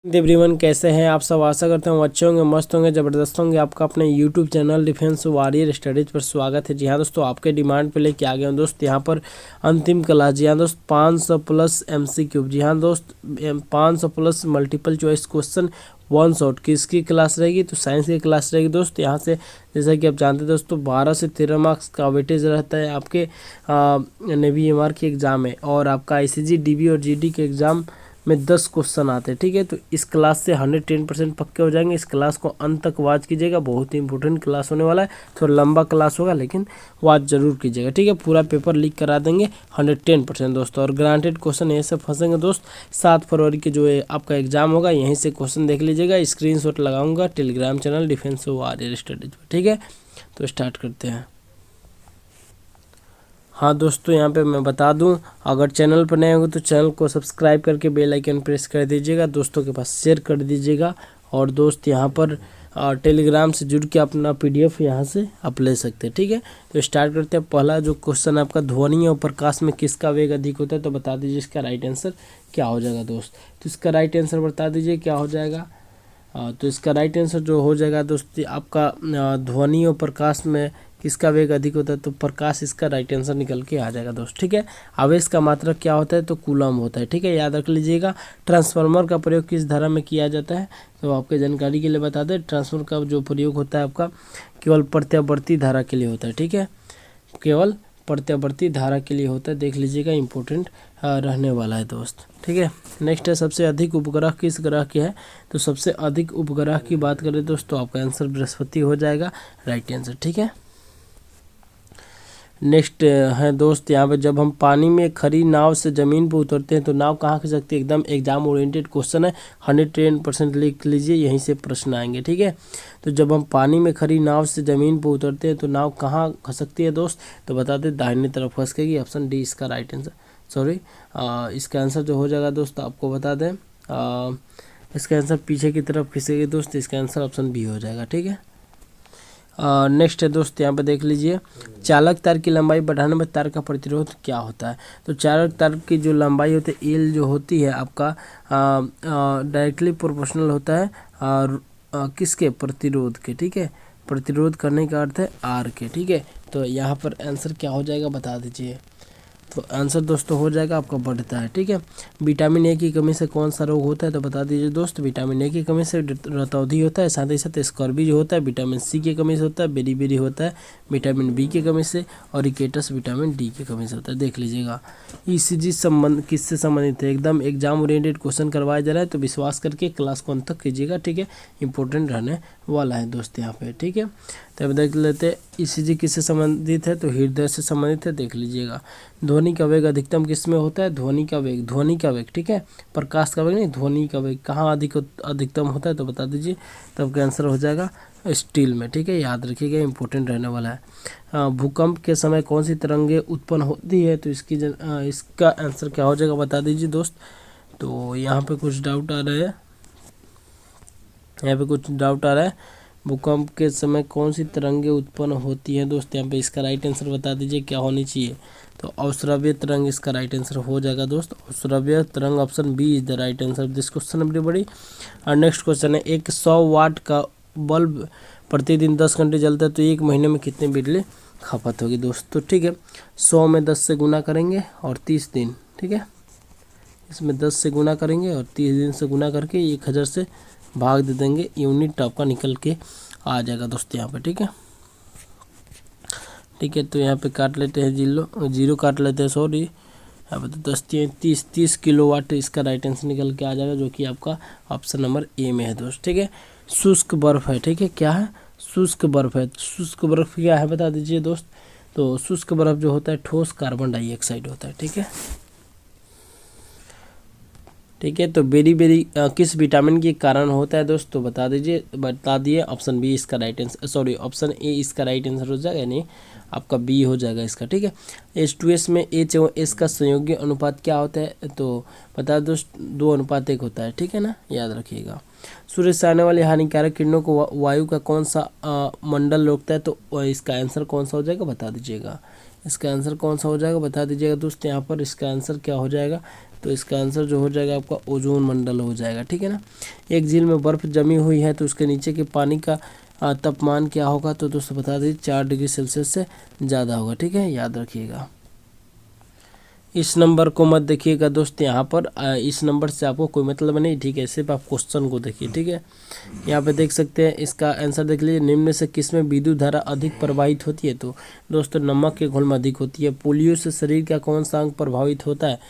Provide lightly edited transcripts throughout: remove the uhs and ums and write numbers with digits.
Everyone, कैसे हैं आप सब। आशा करता हूँ अच्छे होंगे, मस्त होंगे, ज़बरदस्त होंगे। आपका अपने YouTube channel defence warrior studies पर स्वागत है। जी हाँ दोस्तों, आपके डिमांड पे लेके आ गए हैं दोस्त यहाँ पर अंतिम क्लास। जी हाँ दोस्त, 500 प्लस MCQ। जी हाँ दोस्त, 500 plus multiple choice question one shot. किसकी क्लास रहेगी? तो साइंस की क्लास रहेगी दोस्त। यहाँ से जैसा कि आप जानते हैं दोस्तों, 12 से 13 मार्क्स का वेटेज रहता है आपके नेवी MR के एग्ज़ाम में, और आपका ICG, DB और GD के एग्ज़ाम में 10 क्वेश्चन आते हैं। ठीक है, तो इस क्लास से 110% पक्के हो जाएंगे। इस क्लास को अंत तक वॉच कीजिएगा, बहुत ही इंपॉर्टेंट क्लास होने वाला है। थोड़ा लंबा क्लास होगा लेकिन वॉच जरूर कीजिएगा। ठीक है, पूरा पेपर लीक करा देंगे 110% दोस्तों, और ग्रांटेड क्वेश्चन यहीं से फंसेंगे दोस्त। 7 फरवरी के जो है आपका एग्जाम होगा, यहीं से क्वेश्चन देख लीजिएगा। स्क्रीनशॉट लगाऊंगा Telegram channel defence warrior studies पर। ठीक है, तो स्टार्ट करते हैं। हाँ दोस्तों, यहाँ पे मैं बता दूं, अगर चैनल पर नए होंगे तो चैनल को सब्सक्राइब करके बेल आइकन प्रेस कर दीजिएगा, दोस्तों के पास शेयर कर दीजिएगा। और दोस्त यहाँ पर टेलीग्राम से जुड़ के अपना PDF यहाँ से आप ले सकते हैं। ठीक है, तो स्टार्ट करते हैं। पहला जो क्वेश्चन आपका, ध्वनि और प्रकाश में किसका वेग अधिक होता है? तो बता दीजिए इसका राइट आंसर क्या हो जाएगा दोस्त। तो इसका राइट आंसर बता दीजिए क्या हो जाएगा। तो इसका राइट आंसर जो हो जाएगा दोस्त आपका, ध्वनि और प्रकाश में किसका वेग अधिक होता है? तो प्रकाश इसका राइट आंसर निकल के आ जाएगा दोस्त। ठीक है, आवेश का मात्रक क्या होता है? तो कूलम होता है। ठीक है, याद रख लीजिएगा। ट्रांसफार्मर का प्रयोग किस धारा में किया जाता है? तो आपके जानकारी के लिए बता दें, ट्रांसफार्मर का जो प्रयोग होता है आपका केवल प्रत्यावर्ती धारा के लिए होता है। ठीक है, केवल प्रत्यावर्ती धारा के लिए होता है। देख लीजिएगा, इंपॉर्टेंट रहने वाला है दोस्त। ठीक है, नेक्स्ट है, सबसे अधिक उपग्रह किस ग्रह के है? तो सबसे अधिक उपग्रह की बात करें दोस्तों, आपका आंसर बृहस्पति हो जाएगा, राइट आंसर। ठीक है, नेक्स्ट है दोस्त यहाँ पे, जब हम पानी में खड़ी नाव से ज़मीन पर उतरते हैं तो नाव कहाँ खिसकती है? एकदम एग्जाम ओरिएंटेड क्वेश्चन है, 110% लिख लीजिए, यहीं से प्रश्न आएंगे। ठीक है, तो जब हम पानी में खड़ी नाव से ज़मीन पर उतरते हैं तो नाव कहाँ खसकती है दोस्त? तो बता दें दाहिनी तरफ खसकेगी, ऑप्शन डी इसका राइट आंसर। सॉरी, इसका आंसर जो हो जाएगा दोस्त, आपको बता दें, इसका आंसर पीछे की तरफ खिसकेगी दोस्त, इसका आंसर ऑप्शन बी हो जाएगा। ठीक है, नेक्स्ट है दोस्त, यहाँ पे देख लीजिए, चालक तार की लंबाई बढ़ाने में तार का प्रतिरोध क्या होता है? तो चालक तार की जो लंबाई होती है, एल जो होती है आपका, डायरेक्टली प्रोपोर्शनल होता है और किसके? प्रतिरोध के। ठीक है, प्रतिरोध करने का अर्थ है आर के। ठीक है, तो यहाँ पर आंसर क्या हो जाएगा बता दीजिए। तो आंसर दोस्तों हो जाएगा आपका बढ़ता है। ठीक है, विटामिन ए की कमी से कौन सा रोग होता है? तो बता दीजिए दोस्त, विटामिन ए की कमी से रतौंधी होता है, साथ ही साथ स्कर्वी जो होता है विटामिन सी की कमी से होता है, बेरी होता है विटामिन बी की कमी से, और रिकेटस विटामिन डी की कमी से होता है। देख लीजिएगा, ECG संबंध किससे संबंधित है? एकदम एग्जाम ओरिएंटेड क्वेश्चन करवाया जा रहा है, तो विश्वास करके क्लास को अंत तक कीजिएगा। ठीक है, इंपॉर्टेंट रहने वाला है दोस्त यहाँ पे। ठीक है, तब देख लेते, ECG किससे संबंधित है? तो हृदय से संबंधित है। देख लीजिएगा, ध्वनि का वेग अधिकतम किस में होता है? ध्वनि का वेग। ठीक है, प्रकाश का वेग नहीं, ध्वनि का वेग कहाँ अधिकतम होता है? तो बता दीजिए, तब का आंसर हो जाएगा स्टील में। ठीक है, याद रखिएगा, इंपॉर्टेंट रहने वाला है। भूकंप के समय कौन सी तरंगें उत्पन्न होती है? तो इसका आंसर क्या हो जाएगा बता दीजिए दोस्त। तो यहाँ पे कुछ डाउट आ रहा है, भूकंप के समय कौन सी तरंगें उत्पन्न होती हैं दोस्त? यहाँ पे इसका राइट आंसर बता दीजिए क्या होनी चाहिए। तो अवश्रव्य तरंग इसका राइट आंसर हो जाएगा दोस्त, अवश्रव्य तरंग, option B is the right answer this question everybody. और नेक्स्ट क्वेश्चन है, एक 100 वाट का बल्ब प्रतिदिन 10 घंटे जलता है तो 1 महीने में कितनी बिजली खपत होगी दोस्त? तो ठीक है, 100 में 10 से गुना करेंगे और 30 दिन। ठीक है, इसमें 10 से गुना करेंगे और 30 दिन से गुना करके 1000 से भाग दे देंगे, यूनिट आपका निकल के आ जाएगा दोस्त यहाँ पे। ठीक है, तो यहाँ पे काट लेते हैं, जीरो काट लेते हैं, सॉरी, यहाँ पे तो 30 किलोवाट इसका राइट आंसर निकल के आ जाएगा, जो कि आपका ऑप्शन नंबर ए में है दोस्त। ठीक है, शुष्क बर्फ है। ठीक है, क्या है? शुष्क बर्फ है। शुष्क बर्फ क्या है बता दीजिए दोस्त। तो शुष्क बर्फ जो होता है ठोस कार्बन डाइऑक्साइड होता है। ठीक है, तो बेरी किस विटामिन के कारण होता है दोस्त? तो बता दिए, ऑप्शन बी इसका right answer, sorry option A इसका राइट आंसर हो जाएगा, यानी आपका बी हो जाएगा इसका। ठीक है, H2S में H एवं S का संयोगी अनुपात क्या होता है? तो बता दोस्त 2:1 होता है। ठीक है ना, याद रखिएगा। सूर्य से आने वाली हानिकारक किरणों को वायु का कौन सा मंडल रोकता है? तो इसका आंसर कौन सा हो जाएगा बता दीजिएगा। इसका आंसर कौन सा हो जाएगा बता दीजिएगा दोस्त। यहाँ पर इसका आंसर क्या हो जाएगा? तो इसका आंसर जो हो जाएगा आपका ओजोन मंडल हो जाएगा, ठीक है ना। एक झील में बर्फ़ जमी हुई है तो उसके नीचे के पानी का तापमान क्या होगा, तो दोस्तों बता दीजिए 4 डिग्री सेल्सियस से ज़्यादा होगा, ठीक है, याद रखिएगा। इस नंबर को मत देखिएगा दोस्त, यहाँ पर इस नंबर से आपको कोई मतलब नहीं, ठीक है। सिर्फ आप क्वेश्चन को देखिए, ठीक है। यहाँ पे देख सकते हैं, इसका आंसर देख लीजिए, निम्न में से किसमें विद्युत धारा अधिक प्रवाहित होती है, तो दोस्तों नमक के घोल में अधिक होती है। पोलियो से शरीर का कौन सा अंग प्रभावित होता है,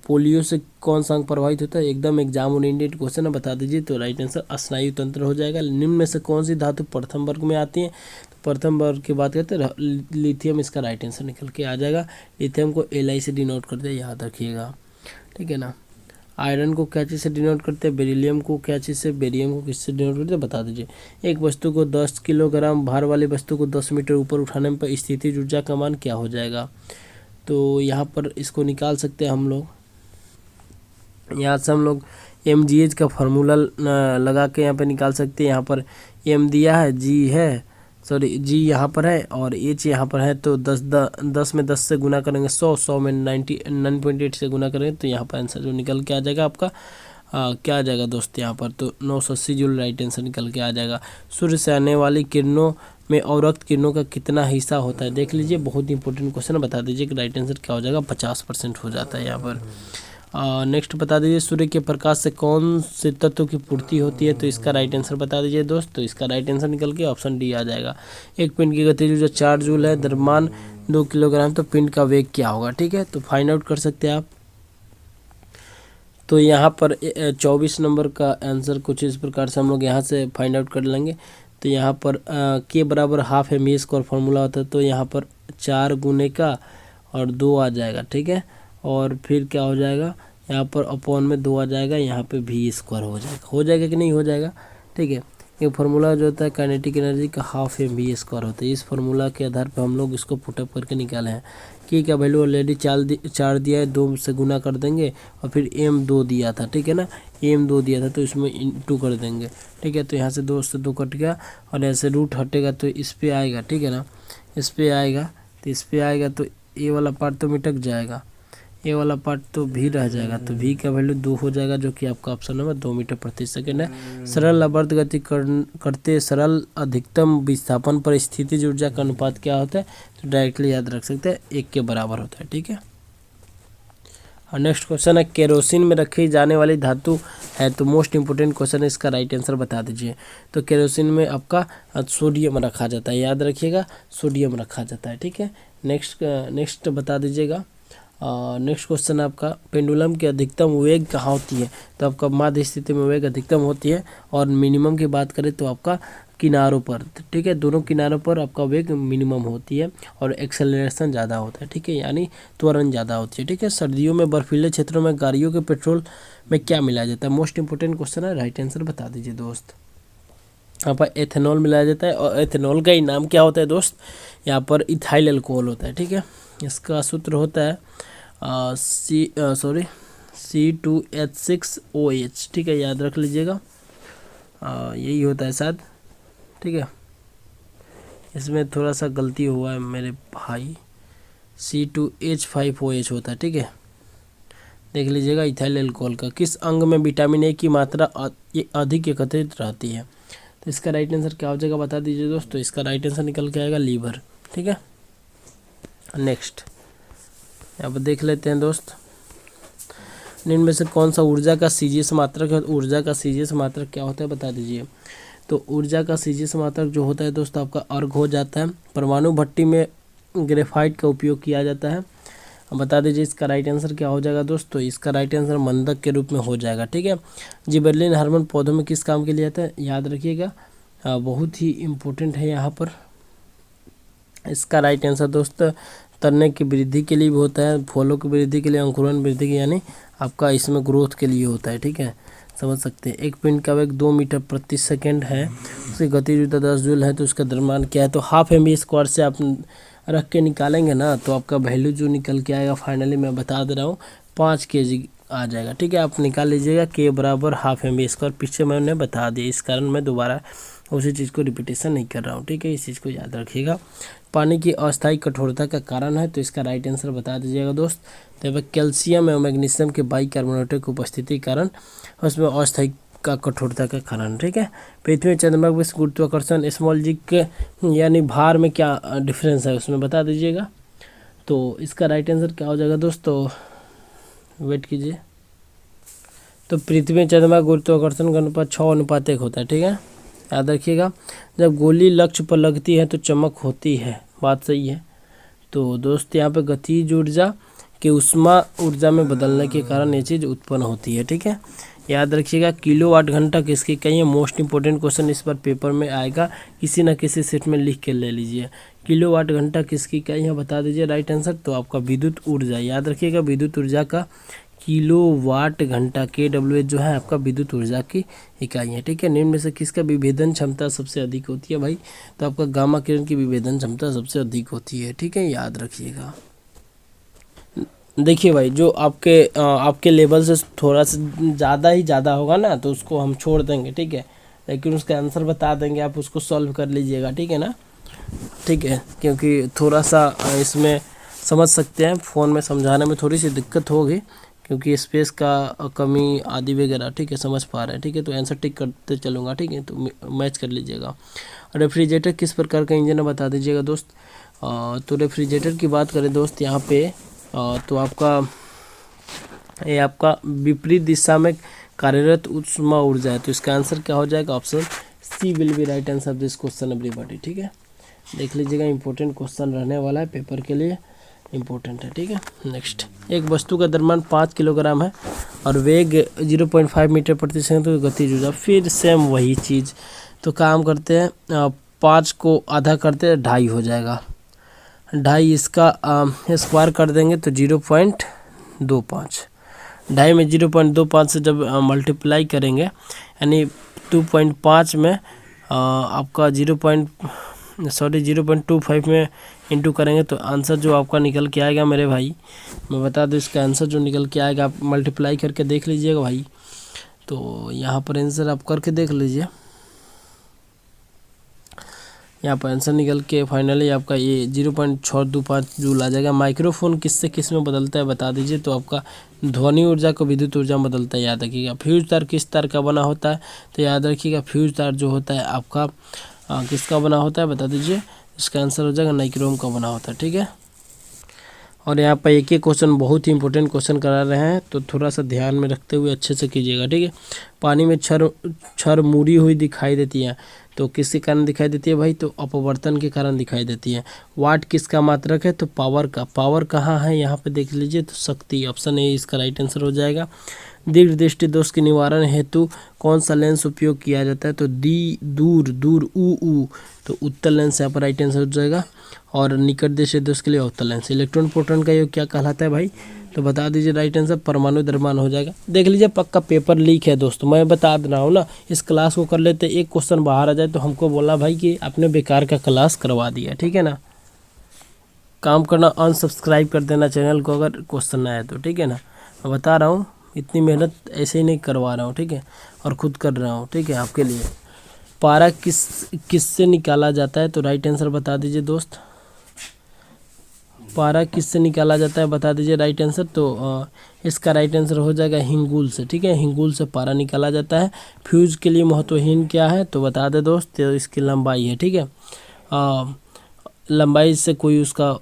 पोलियो से कौन सा अंग प्रभावित होता है, एकदम एग्जाम ओरिएंटेड क्वेश्चन है, बता दीजिए। तो राइट आंसर स्नायु तंत्र हो जाएगा। निम्न में से कौन सी धातु प्रथम वर्ग में आती है, प्रथम वर्ग की बात करते हैं लिथियम, इसका राइट आंसर निकल के आ जाएगा। लिथियम को Li से डिनोट करते हैं, याद रखिएगा, ठीक है ना। आयरन को क्या चीज़ से डिनोट करते हैं, बेरिलियम को क्या चीज़ से, बेरियम को किससे डिनोट करते हैं, बता दीजिए। एक वस्तु को 10 किलोग्राम भार वाली वस्तु को 10 मीटर ऊपर उठाने पर स्थितिज ऊर्जा का मान क्या हो जाएगा, तो यहाँ पर इसको निकाल सकते हैं हम लोग। यहाँ से हम लोग mgh का फार्मूला लगा के यहाँ पे निकाल सकते हैं। यहाँ पर m दिया है, g है, सॉरी g यहाँ पर है और h यहाँ पर है, तो 10 में 10 से गुना करेंगे 100 में 9.8 से गुना करेंगे, तो यहाँ पर आंसर जो निकल के आ जाएगा आपका क्या आ जाएगा दोस्त, यहाँ पर तो 980 जूल राइट आंसर निकल के आ जाएगा। सूर्य से आने वाली किरणों में अवरक्त किरणों का कितना हिस्सा होता है, देख लीजिए, बहुत इंपॉर्टेंट क्वेश्चन है, बता दीजिए कि राइट आंसर क्या हो जाएगा, 50% हो जाता है यहाँ पर। नेक्स्ट बता दीजिए, सूर्य के प्रकाश से कौन से तत्व की पूर्ति होती है, तो इसका राइट आंसर बता दीजिए दोस्त। तो इसका राइट आंसर निकल के ऑप्शन डी आ जाएगा। एक पिंड की गतिज ऊर्जा 4 जूल है, द्रव्यमान 2 किलोग्राम, तो पिंड का वेग क्या होगा, ठीक है, तो फाइंड आउट कर सकते हैं आप। तो यहाँ पर 24 नंबर का आंसर कुछ इस प्रकार से हम लोग यहाँ से फाइंड आउट कर लेंगे। तो यहाँ पर के बराबर हाफ एम स्क्वायर फार्मूला होता है, तो यहाँ पर 4 गुने का और 2 आ जाएगा, ठीक है, और फिर क्या हो जाएगा, यहाँ पर अपॉन में 2 आ जाएगा, यहाँ पे v स्क्वायर हो जाएगा कि नहीं हो जाएगा, ठीक है। ये फार्मूला जो होता है काइनेटिक एनर्जी का हाफ एम वी स्क्वायर होता है। इस फार्मूला के आधार पर हम लोग इसको पुटअप करके निकाले हैं। की का वैल्यू ऑलरेडी 4 दिया है, 2 से गुना कर देंगे और फिर m 2 दिया था, ठीक है ना, m 2 दिया था तो इसमें इंटू कर देंगे, ठीक है। तो यहाँ से 2 से 2 कट गया और ऐसे रूट हटेगा तो इस पर आएगा, ठीक है ना, इस पर आएगा, तो इस पर आएगा तो ये वाला पार्ट तो मिटक जाएगा, ये वाला पार्ट तो भी रह जाएगा, तो v का वैल्यू 2 हो जाएगा, जो कि आपका ऑप्शन नंबर 2 मीटर प्रति सेकंड है। सरल आवर्त गति करते सरल अधिकतम विस्थापन पर स्थितिज ऊर्जा का अनुपात क्या होता है, तो डायरेक्टली याद रख सकते हैं 1 के बराबर होता है, ठीक है। और नेक्स्ट क्वेश्चन है, केरोसिन में रखी जाने वाली धातु है, तो मोस्ट इंपोर्टेंट क्वेश्चन है, इसका राइट आंसर बता दीजिए। तो केरोसिन में आपका सोडियम रखा जाता है, याद रखिएगा, सोडियम रखा जाता है, ठीक है। नेक्स्ट बता दीजिएगा। नेक्स्ट क्वेश्चन है आपका, पेंडुलम की अधिकतम वेग कहाँ होती है, तो आपका मध्य स्थिति में वेग अधिकतम होती है, और मिनिमम की बात करें तो आपका किनारों पर, ठीक है, दोनों किनारों पर आपका वेग मिनिमम होती है और एक्सेलरेशन ज़्यादा होता है, ठीक है, यानी त्वरण ज़्यादा होती है, ठीक है। सर्दियों में बर्फीले क्षेत्रों में गाड़ियों के पेट्रोल में क्या मिलाया जाता है, मोस्ट इंपोर्टेंट क्वेश्चन है, राइट आंसर बता दीजिए दोस्त। यहाँ पर एथेनॉल मिलाया जाता है, और एथेनॉल का ही नाम क्या होता है दोस्त, यहाँ पर इथाइल अल्कोहल होता है, ठीक है। इसका सूत्र होता है C2H6OH, ठीक है, याद रख लीजिएगा, यही होता है शायद, ठीक है। इसमें थोड़ा सा गलती हुआ है मेरे भाई, C2H5OH होता है, ठीक है, देख लीजिएगा। इथाइल अल्कोहल का किस अंग में विटामिन ए की मात्रा अधिक एकत्रित रहती है, तो इसका राइट आंसर क्या हो जाएगा बता दीजिए दोस्तों। इसका राइट आंसर निकल के आएगा लीवर, ठीक है। नेक्स्ट यहाँ पर देख लेते हैं दोस्त, निम्न में से कौन सा ऊर्जा का सीजीएस मात्रक है, ऊर्जा का सीजीएस मात्रक क्या होता है बता दीजिए। तो ऊर्जा का सीजीएस मात्रक जो होता है दोस्त आपका अर्घ हो जाता है। परमाणु भट्टी में ग्रेफाइट का उपयोग किया जाता है, बता दीजिए इसका राइट आंसर क्या हो जाएगा दोस्त। तो इसका राइट आंसर मंदक के रूप में हो जाएगा, ठीक है। जिबरेलिन हार्मोन पौधों में किस काम के लिए आता है, याद रखिएगा, बहुत ही इम्पोर्टेंट है यहाँ पर। इसका राइट आंसर दोस्त तने की वृद्धि के लिए भी होता है, फूलों की वृद्धि के लिए, अंकुरन वृद्धि के, यानी आपका इसमें ग्रोथ के लिए होता है, ठीक है, समझ सकते हैं। एक पिंड का वेग 2 मीटर प्रति सेकंड है, उसकी गतिज ऊर्जा 10 जूल है, तो उसका द्रव्यमान क्या है, तो हाफ एम स्क्वायर से आप रख के निकालेंगे ना, तो आपका वैल्यू जो निकल के आएगा फाइनली मैं बता दे रहा हूँ 5 kg आ जाएगा, ठीक है। आप निकाल लीजिएगा के बराबर हाफ एम स्क्वायर, पीछे मैंने बता दिया, इस कारण मैं दोबारा उसी चीज़ को रिपीटेशन नहीं कर रहा हूँ, ठीक है, इस चीज़ को याद रखिएगा। पानी की अस्थायी कठोरता का कारण है, तो इसका राइट आंसर बता दीजिएगा दोस्त। तो यहाँ पर कैल्शियम एवं मैग्नीशियम के बाइकार्बोनेट की उपस्थिति के कारण उसमें अस्थायी का कठोरता का कारण, ठीक है। पृथ्वी चंद्रमा के बीच गुरुत्वाकर्षण स्मॉल जी के यानी भार में क्या डिफरेंस है उसमें बता दीजिएगा। तो इसका राइट आंसर क्या हो जाएगा दोस्तों, वेट कीजिए। तो पृथ्वी चंद्रमा गुरुत्वाकर्षण का अनुपात 6:1 होता है, ठीक है, याद रखिएगा। जब गोली लक्ष्य पर लगती है तो चमक होती है, बात सही है। तो दोस्त यहाँ पे गतिज ऊर्जा के उष्मा ऊर्जा में बदलने के कारण ये चीज़ उत्पन्न होती है, ठीक है, याद रखिएगा। किलोवाट घंटा किसकी इकाई है, मोस्ट इंपॉर्टेंट क्वेश्चन इस बार पेपर में आएगा, किसी न किसी सेट में लिख के ले लीजिए। किलोवाट घंटा किसकी इकाई है बता दीजिए राइट आंसर। तो आपका विद्युत ऊर्जा, याद रखिएगा विद्युत ऊर्जा का किलोवाट घंटा KWH जो है आपका विद्युत ऊर्जा की इकाई है, ठीक है। निम्न में से किसका विभेदन क्षमता सबसे अधिक होती है भाई, तो आपका गामा किरण की विभेदन क्षमता सबसे अधिक होती है, ठीक है, याद रखिएगा। देखिए भाई जो आपके लेवल से थोड़ा सा ज़्यादा ही ज़्यादा होगा ना तो उसको हम छोड़ देंगे, ठीक है, लेकिन उसका आंसर बता देंगे, आप उसको सॉल्व कर लीजिएगा, ठीक है ना, ठीक है, क्योंकि थोड़ा सा इसमें समझ सकते हैं, फ़ोन में समझाने में थोड़ी सी दिक्कत होगी क्योंकि स्पेस का कमी आदि वगैरह, ठीक है, समझ पा रहे हैं, ठीक है। तो आंसर टिक करते चलूँगा, ठीक है, तो मैच कर लीजिएगा। रेफ्रिजरेटर किस प्रकार का इंजन है बता दीजिएगा दोस्त। तो रेफ्रिजरेटर की बात करें दोस्त यहाँ पे तो आपका विपरीत दिशा में कार्यरत उष्मा ऊर्जा है, तो इसका आंसर क्या हो जाएगा, option C will be right answer this question everybody, ठीक है, देख लीजिएगा, इंपॉर्टेंट क्वेश्चन रहने वाला है, पेपर के लिए इंपॉर्टेंट है, ठीक है। नेक्स्ट, एक वस्तु का द्रव्यमान 5 किलोग्राम है और वेग 0.5 मीटर प्रति सेकंड, तो गतिज ऊर्जा फिर सेम वही चीज़। तो काम करते हैं 5 को आधा करते हैं 2.5 हो जाएगा, 2.5 इसका स्क्वायर कर देंगे तो 0.25, 2.5 में 0.25 से जब मल्टीप्लाई करेंगे यानी 2.5 में आपका 0.25 में इंटू करेंगे तो आंसर जो आपका निकल के आएगा मेरे भाई, मैं बता दूं इसका आंसर जो निकल के आएगा, आप मल्टीप्लाई करके देख लीजिएगा भाई। तो यहाँ पर आंसर आप करके देख लीजिए, यहाँ पर आंसर निकल के फाइनली आपका ये 0.625 जूल आ जाएगा। माइक्रोफोन किससे किस में बदलता है बता दीजिए। तो आपका ध्वनि ऊर्जा को विद्युत ऊर्जा में बदलता है, याद रखिएगा। फ्यूज तार किस तार का बना होता है, तो याद रखिएगा फ्यूज तार जो होता है आपका किसका बना होता है बता दीजिए। इसका आंसर हो जाएगा नाइक्रोम का बना होता है, ठीक है। और यहाँ पर एक एक क्वेश्चन बहुत ही इंपॉर्टेंट क्वेश्चन करा रहे हैं, तो थोड़ा सा ध्यान में रखते हुए अच्छे से कीजिएगा, ठीक है। पानी में क्षर मुड़ी हुई दिखाई देती है, तो किसके कारण दिखाई देती है भाई, तो अपवर्तन के कारण दिखाई देती है। वाट किसका मात्रक है, तो पावर का। पावर कहाँ है यहाँ पे देख लीजिए, तो शक्ति, ऑप्शन ए इसका राइट आंसर हो जाएगा। दीर्घ दृष्टि दोष के निवारण हेतु कौन सा लेंस उपयोग किया जाता है, तो दूर ऊ, तो उत्तल लेंस यहाँ पर राइट आंसर हो जाएगा। और निकट दृष्टि दोष के लिए अवतल लेंस। इलेक्ट्रॉन प्रोटॉन का योग क्या कहलाता है भाई, तो बता दीजिए राइट आंसर परमाणु द्रव्यमान हो जाएगा। देख लीजिए पक्का पेपर लीक है दोस्तों, मैं बता दे रहा हूँ ना, इस क्लास को कर लेते, एक क्वेश्चन बाहर आ जाए तो हमको बोलना भाई कि आपने बेकार का क्लास करवा दिया, ठीक है ना। काम करना, अनसब्सक्राइब कर देना चैनल को अगर क्वेश्चन आए तो, ठीक है ना। मैं बता रहा हूँ इतनी मेहनत ऐसे ही नहीं करवा रहा हूँ, ठीक है, और खुद कर रहा हूँ, ठीक है, आपके लिए। पारा किससे निकाला जाता है, तो राइट आंसर बता दीजिए दोस्त। पारा किससे निकाला जाता है बता दीजिए राइट आंसर। तो इसका राइट आंसर हो जाएगा हिंगुल से, ठीक है, हिंगुल से पारा निकाला जाता है। फ्यूज के लिए महत्वहीन क्या है, तो बता दे दोस्त, तो इसकी लंबाई है, ठीक है। लंबाई से कोई उसका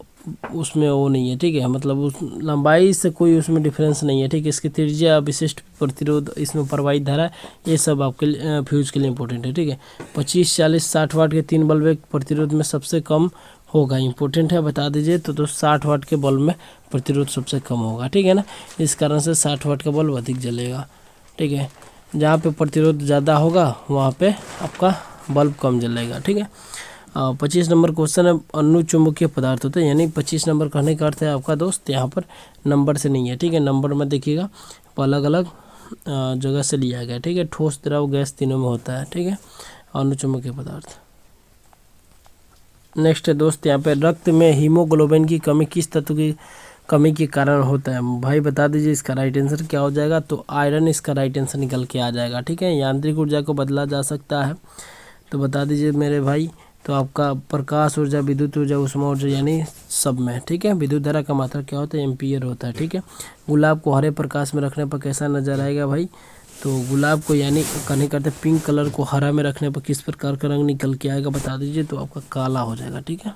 उसमें वो नहीं है, ठीक है, मतलब उस लंबाई से कोई उसमें डिफरेंस नहीं है, ठीक है। इसकी त्रिज्या, विशिष्ट प्रतिरोध, इसमें प्रवाहित धारा, ये सब आपके फ्यूज के लिए इंपॉर्टेंट है, ठीक है। 25, 40, 60 वाट के 3 बल्ब एक प्रतिरोध में सबसे कम होगा, इंपॉर्टेंट है, बता दीजिए। तो 60 वाट के बल्ब में प्रतिरोध सबसे कम होगा, ठीक है ना। इस कारण से 60 वाट का बल्ब अधिक जलेगा, ठीक है। जहाँ पे प्रतिरोध ज़्यादा होगा वहाँ पे आपका बल्ब कम जलेगा, ठीक है। 25 नंबर क्वेश्चन है, अनुचुंबकीय पदार्थ होते हैं, यानी 25 नंबर कहने का अर्थ है आपका दोस्त यहाँ पर नंबर से नहीं है, ठीक है। नंबर में देखिएगा अलग अलग जगह से लिया गया, ठीक है। ठोस, द्रव, गैस तीनों में होता है, ठीक है, अनुचुंबकीय पदार्थ। नेक्स्ट है दोस्त, यहाँ पे रक्त में हीमोग्लोबिन की कमी किस तत्व की कमी के कारण होता है भाई, बता दीजिए। इसका राइट आंसर क्या हो जाएगा, तो आयरन इसका राइट आंसर निकल के आ जाएगा, ठीक है। यांत्रिक ऊर्जा को बदला जा सकता है, तो बता दीजिए मेरे भाई। तो आपका प्रकाश ऊर्जा, विद्युत ऊर्जा, ऊष्मा ऊर्जा यानी सब में, ठीक है। विद्युत धारा का मात्रा क्या होता है, एम्पियर होता है, ठीक है। गुलाब को हरे प्रकाश में रखने पर कैसा नजर आएगा भाई, तो गुलाब को यानी कहने करते पिंक कलर को हरा में रखने पर किस प्रकार का रंग निकल के आएगा बता दीजिए, तो आपका काला हो जाएगा, ठीक है।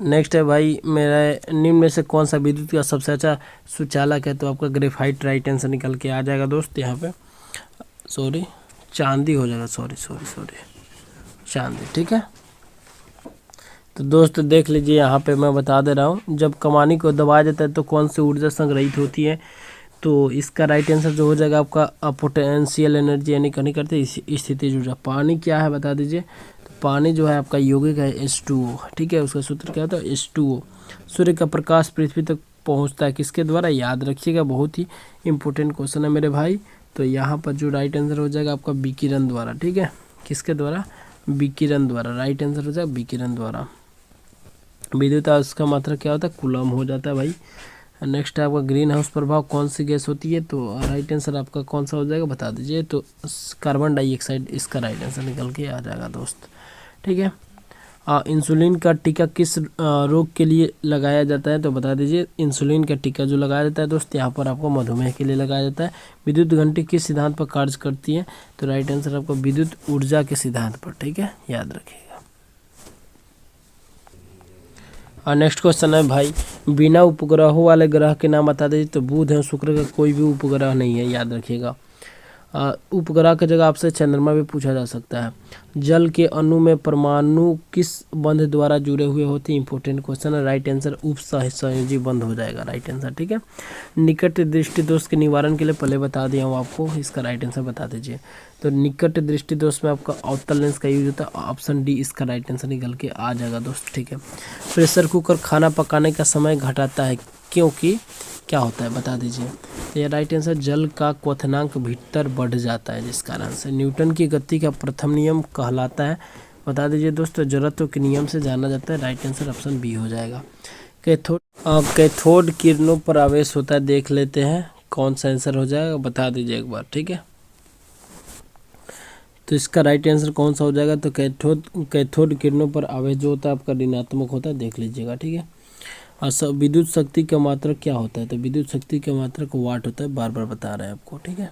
नेक्स्ट है भाई मेरा निम्न में से कौन सा विद्युत का सबसे अच्छा सुचालक है, तो आपका ग्रेफाइट राइट आंसर निकल के आ जाएगा दोस्त। यहाँ पे सॉरी चांदी हो जाएगा, सॉरी चांदी, ठीक है। तो दोस्त देख लीजिए यहाँ पे मैं बता दे रहा हूँ, जब कमानी को दबाया जाता है तो कौन सी ऊर्जा संग्रहित होती है, तो इसका राइट आंसर जो हो जाएगा आपका पोटेंशियल एनर्जी यानी कहने करते स्थितिज ऊर्जा। पानी क्या है बता दीजिए, तो पानी जो है आपका यौगिक है H2O, ठीक है। उसका सूत्र क्या होता है H2O। सूर्य का प्रकाश पृथ्वी तक पहुंचता है किसके द्वारा, याद रखिएगा, बहुत ही इंपॉर्टेंट क्वेश्चन है मेरे भाई। तो यहाँ पर जो राइट आंसर हो जाएगा आपका विकिरण द्वारा, ठीक है। किसके द्वारा, विकिरण द्वारा, राइट आंसर हो जाएगा विकिरण द्वारा। विद्युत आवेश का मात्रा क्या होता है, कूलम हो जाता है भाई। नेक्स्ट है आपका ग्रीन हाउस प्रभाव कौन सी गैस होती है, तो राइट आंसर आपका कौन सा हो जाएगा बता दीजिए, तो कार्बन डाइऑक्साइड इसका राइट आंसर निकल के आ जाएगा दोस्त, ठीक है। इंसुलिन का टीका किस रोग के लिए लगाया जाता है, तो बता दीजिए। इंसुलिन का टीका जो लगाया जाता है दोस्त यहाँ पर आपको मधुमेह के लिए लगाया जाता है। विद्युत घंटी किस सिद्धांत पर कार्य करती है, तो राइट आंसर आपको विद्युत ऊर्जा के सिद्धांत पर, ठीक है, याद रखिएगा। और नेक्स्ट क्वेश्चन है भाई, बिना उपग्रहों वाले ग्रह के नाम बता दीजिए, तो बुध है, शुक्र का कोई भी उपग्रह नहीं है, याद रखिएगा। उपग्रह की जगह आपसे चंद्रमा भी पूछा जा सकता है। जल के अणु में परमाणु किस बंध द्वारा जुड़े हुए होते हैं, इंपॉर्टेंट क्वेश्चन है। राइट आंसर उपसहसंयोजी बंध हो जाएगा, राइट आंसर, ठीक है। निकट दृष्टि दोष के निवारण के लिए पहले बता दिया हूँ आपको, इसका राइट आंसर बता दीजिए। तो निकट दृष्टि दोष में आपका अवतल लेंस का यूज होता है, ऑप्शन डी इसका राइट आंसर निकल के आ जाएगा दोस्त, ठीक है। प्रेशर कुकर खाना पकाने का समय घटाता है क्योंकि क्या होता है बता दीजिए, तो ये राइट आंसर जल का क्वथनांक भीतर बढ़ जाता है, जिस कारण से न्यूटन की गति का प्रथम नियम कहलाता है, बता दीजिए दोस्तों। जड़त्व के नियम से जाना जाता है, राइट आंसर ऑप्शन बी हो जाएगा। कैथोड किरणों पर आवेश होता है, देख लेते हैं कौन सा आंसर हो जाएगा बता दीजिए एक बार, ठीक है। तो इसका राइट आंसर कौन सा हो जाएगा, तो कैथोड किरणों पर आवेश जो होता है आपका ऋणात्मक होता है, देख लीजिएगा, ठीक है। और विद्युत शक्ति का मात्रक क्या होता है, तो विद्युत शक्ति का मात्रक वाट होता है, बार बार बता रहे हैं आपको, ठीक है।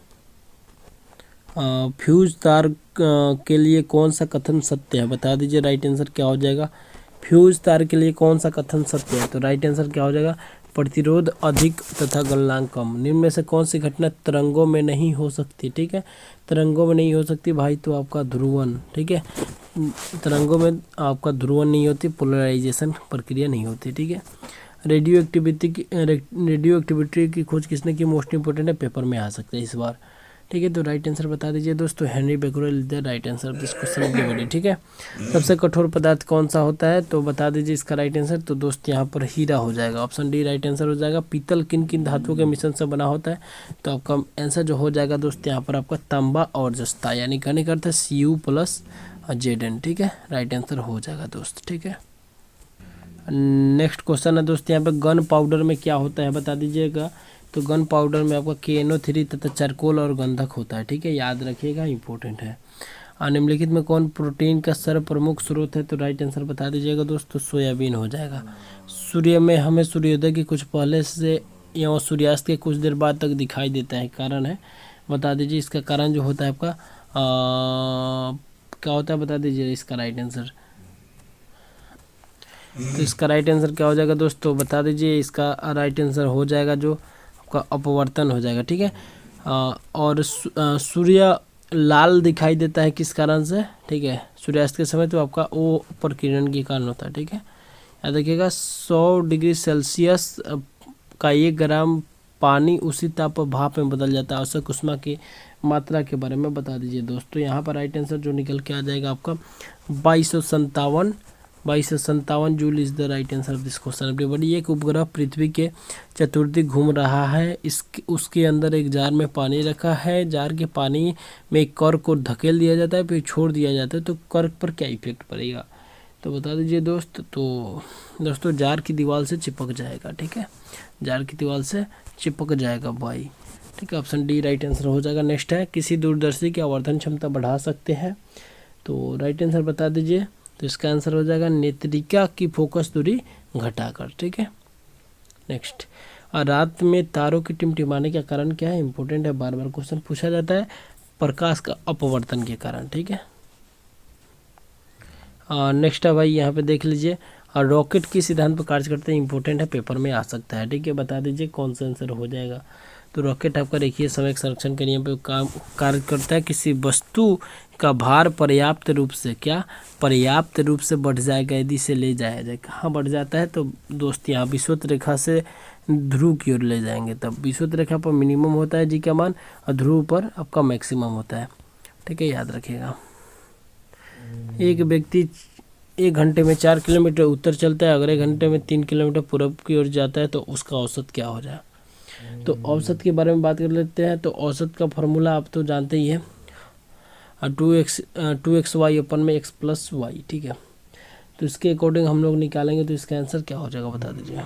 फ्यूज तार के लिए कौन सा कथन सत्य है, बता दीजिए, राइट आंसर क्या हो जाएगा। फ्यूज तार के लिए कौन सा कथन सत्य है, तो राइट आंसर क्या हो जाएगा, प्रतिरोध अधिक तथा गलनांक कम। निम्न में से कौन सी घटना तरंगों में नहीं हो सकती, ठीक है। तरंगों में नहीं हो सकती भाई, तो आपका ध्रुवण, ठीक है। तरंगों में आपका ध्रुवण नहीं होती, पोलराइजेशन प्रक्रिया नहीं होती, ठीक है। रेडियो एक्टिविटी की खोज किसने की, मोस्ट इंपोर्टेंट है, पेपर में आ सकता है इस बार, ठीक है। तो राइट आंसर बता दीजिए दोस्तों, Henri Becquerel the right answer of this question, ठीक है। सबसे कठोर पदार्थ कौन सा होता है, तो बता दीजिए इसका राइट आंसर, तो दोस्त यहाँ पर हीरा हो जाएगा, ऑप्शन डी राइट आंसर हो जाएगा। पीतल किन किन धातुओं के मिश्रण से बना होता है, तो आपका आंसर जो हो जाएगा दोस्त यहाँ पर आपका तांबा और जस्ता, यानी कहने का अर्थ है Cu+Zn, ठीक है, राइट आंसर हो जाएगा दोस्त, ठीक है। नेक्स्ट क्वेश्चन है दोस्त, यहाँ पे गन पाउडर में क्या होता है बता दीजिएगा, तो गन पाउडर में आपका KNO3 तथा चारकोल और गंधक होता है, ठीक है, याद रखिएगा, इंपॉर्टेंट है। निम्नलिखित में कौन प्रोटीन का सर्वप्रमुख स्रोत है, तो राइट आंसर बता दीजिएगा दोस्तों, सोयाबीन हो जाएगा। सूर्य में हमें सूर्योदय के कुछ पहले से या सूर्यास्त के कुछ देर बाद तक दिखाई देता है, कारण है बता दीजिए, इसका कारण जो होता है आपका क्या होता है बता दीजिए इसका राइट आंसर, तो इसका राइट आंसर क्या हो जाएगा दोस्तों बता दीजिए, इसका राइट आंसर हो जाएगा जो आपका अपवर्तन हो जाएगा, ठीक है। और सूर्य लाल दिखाई देता है किस कारण से, ठीक है, सूर्यास्त के समय, तो आपका ओ प्रकिरण के कारण होता है, ठीक है, याद रखिएगा। 100 डिग्री सेल्सियस का 1 ग्राम पानी उसी ताप पर भाप में बदल जाता है, औसत ऊष्मा की मात्रा के बारे में बता दीजिए दोस्तों। यहाँ पर राइट आंसर जो निकल के आ जाएगा आपका 2257 joule is the right answer of this question. Everybody, एक उपग्रह पृथ्वी के चतुर्थी घूम रहा है, उसके अंदर एक जार में पानी रखा है, जार के पानी में एक कर्क को धकेल दिया जाता है, फिर छोड़ दिया जाता है, तो कर्क पर क्या इफेक्ट पड़ेगा, तो बता दीजिए दोस्त। तो दोस्तों जार की दीवार से चिपक जाएगा, ठीक है, जार की दीवार से चिपक जाएगा भाई, ठीक है, ऑप्शन डी राइट आंसर हो जाएगा। नेक्स्ट है, किसी दूरदर्शी की आवर्धन क्षमता बढ़ा सकते हैं, तो राइट आंसर बता दीजिए। तो इसका आंसर हो जाएगा नेत्रिका की फोकस दूरी घटाकर। ठीक है, नेक्स्ट, रात में तारों की टिमटिमाने का कारण क्या है? इंपॉर्टेंट है, बार बार क्वेश्चन पूछा जाता है। प्रकाश का अपवर्तन के कारण। ठीक है, नेक्स्ट है भाई, यहाँ पे देख लीजिए, रॉकेट किस सिद्धांत पर कार्य करते हैं? इंपॉर्टेंट है, पेपर में आ सकता है। ठीक है, बता दीजिए कौन सा आंसर हो जाएगा। तो रॉकेट आपका देखिए समय संरक्षण के नियम पर कार्य करता है। किसी वस्तु का भार पर्याप्त रूप से बढ़ जाएगा यदि इसे ले जाया जाए। कहाँ बढ़ जाता है? तो दोस्त यहाँ विषुवत रेखा से ध्रुव की ओर ले जाएंगे, तब विषुवत रेखा पर मिनिमम होता है जी का मान, और ध्रुव पर आपका मैक्सिमम होता है। ठीक है, याद रखिएगा। एक व्यक्ति 1 घंटे में 4 किलोमीटर उत्तर चलता है, अगर 1 घंटे में 3 किलोमीटर पूर्व की ओर जाता है तो उसका औसत क्या हो जाए? तो औसत के बारे में बात कर लेते हैं। तो औसत का फॉर्मूला आप तो जानते ही है, 2xy अपन में x प्लस वाई। ठीक है, तो इसके अकॉर्डिंग हम लोग निकालेंगे, तो इसका आंसर क्या हो जाएगा बता दीजिए।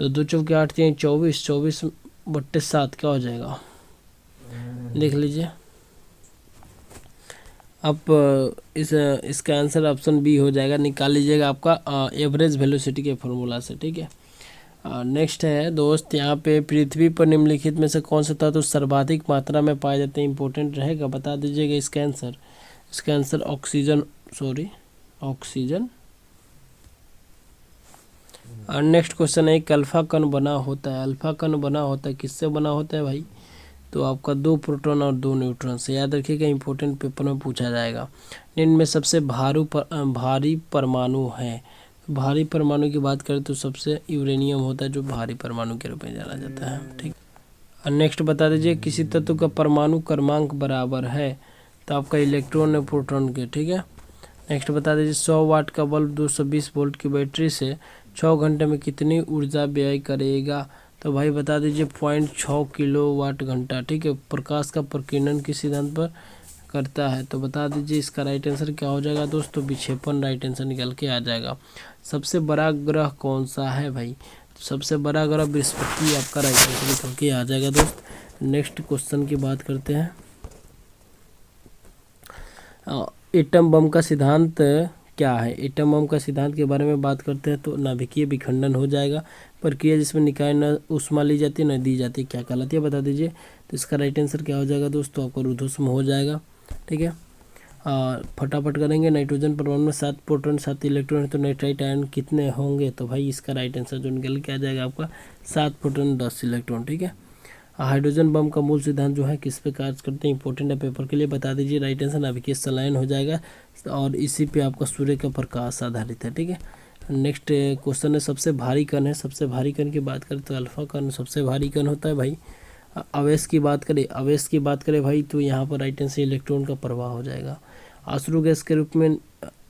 तो 2 चौके 8 3 24, 24/7 क्या हो जाएगा? देख लीजिए आप, इसका आंसर ऑप्शन बी हो जाएगा। निकाल लीजिएगा आपका एवरेज वेलोसिटी के फॉर्मूला से। ठीक है, नेक्स्ट है दोस्त, यहाँ पे पृथ्वी पर निम्नलिखित में से कौन सा तत्व सर्वाधिक मात्रा में पाए जाते हैं? इंपॉर्टेंट रहेगा, बता दीजिएगा इसका आंसर। इसका आंसर ऑक्सीजन। नेक्स्ट क्वेश्चन है, एक अल्फा कण बना होता है, किससे बना होता है भाई? तो आपका 2 प्रोटॉन और 2 न्यूट्रॉन से। याद रखिएगा, इंपॉर्टेंट पेपर में पूछा जाएगा। इनमें सबसे भारी परमाणु है। भारी परमाणु की बात करें तो सबसे यूरेनियम होता है, जो भारी परमाणु के रूप में जाना जाता है। ठीक, और नेक्स्ट बता दीजिए, किसी तत्व का परमाणु क्रमांक बराबर है, तो आपका इलेक्ट्रॉन और प्रोटॉन के। ठीक है, नेक्स्ट बता दीजिए, 100 वाट का बल्ब 220 वोल्ट की बैटरी से 6 घंटे में कितनी ऊर्जा व्यय करेगा? तो भाई बता दीजिए 0.6 किलोवाट घंटा। ठीक है, प्रकाश का प्रकीर्णन किस सिद्धांत पर करता है? तो बता दीजिए इसका राइट आंसर क्या हो जाएगा दोस्तों? विक्षेपण राइट आंसर निकल के आ जाएगा। सबसे बड़ा ग्रह कौन सा है भाई? तो सबसे बड़ा ग्रह बृहस्पति आपका राइट आंसर निकल के आ जाएगा दोस्त। नेक्स्ट क्वेश्चन की बात करते हैं। एटम बम का सिद्धांत क्या है? एटम बम का सिद्धांत के बारे में बात करते हैं तो नाभिकीय विखंडन हो जाएगा। प्रक्रिया जिसमें निकाय न ऊष्मा ली जाती है न दी जाती है, क्या कहलाती है बता दीजिए। तो इसका राइट आंसर क्या हो जाएगा दोस्तों? आपको रुद्धोष्म हो जाएगा। ठीक है, फटाफट करेंगे। नाइट्रोजन परमाणु में 7 प्रोटॉन 7 इलेक्ट्रॉन है, तो नाइट्राइट आयन कितने होंगे? तो भाई इसका राइट आंसर जो निकल के आ जाएगा आपका 7 प्रोटॉन 10 इलेक्ट्रॉन। ठीक है, हाइड्रोजन बम का मूल सिद्धांत जो है किस पे कार्य करते हैं? इंपॉर्टेंट है, पेपर के लिए बता दीजिए। राइट आंसर नाभिकीय संलयन हो जाएगा, और इसी पे आपका सूर्य का प्रकाश आधारित है। ठीक है, नेक्स्ट क्वेश्चन है, सबसे भारी कण है। सबसे भारी कण की बात करें तो अल्फा कण सबसे भारी कण होता है भाई। अवेश की बात करें भाई, तो यहाँ पर राइट आंसर इलेक्ट्रॉन का प्रवाह हो जाएगा। अश्रु गैस के रूप में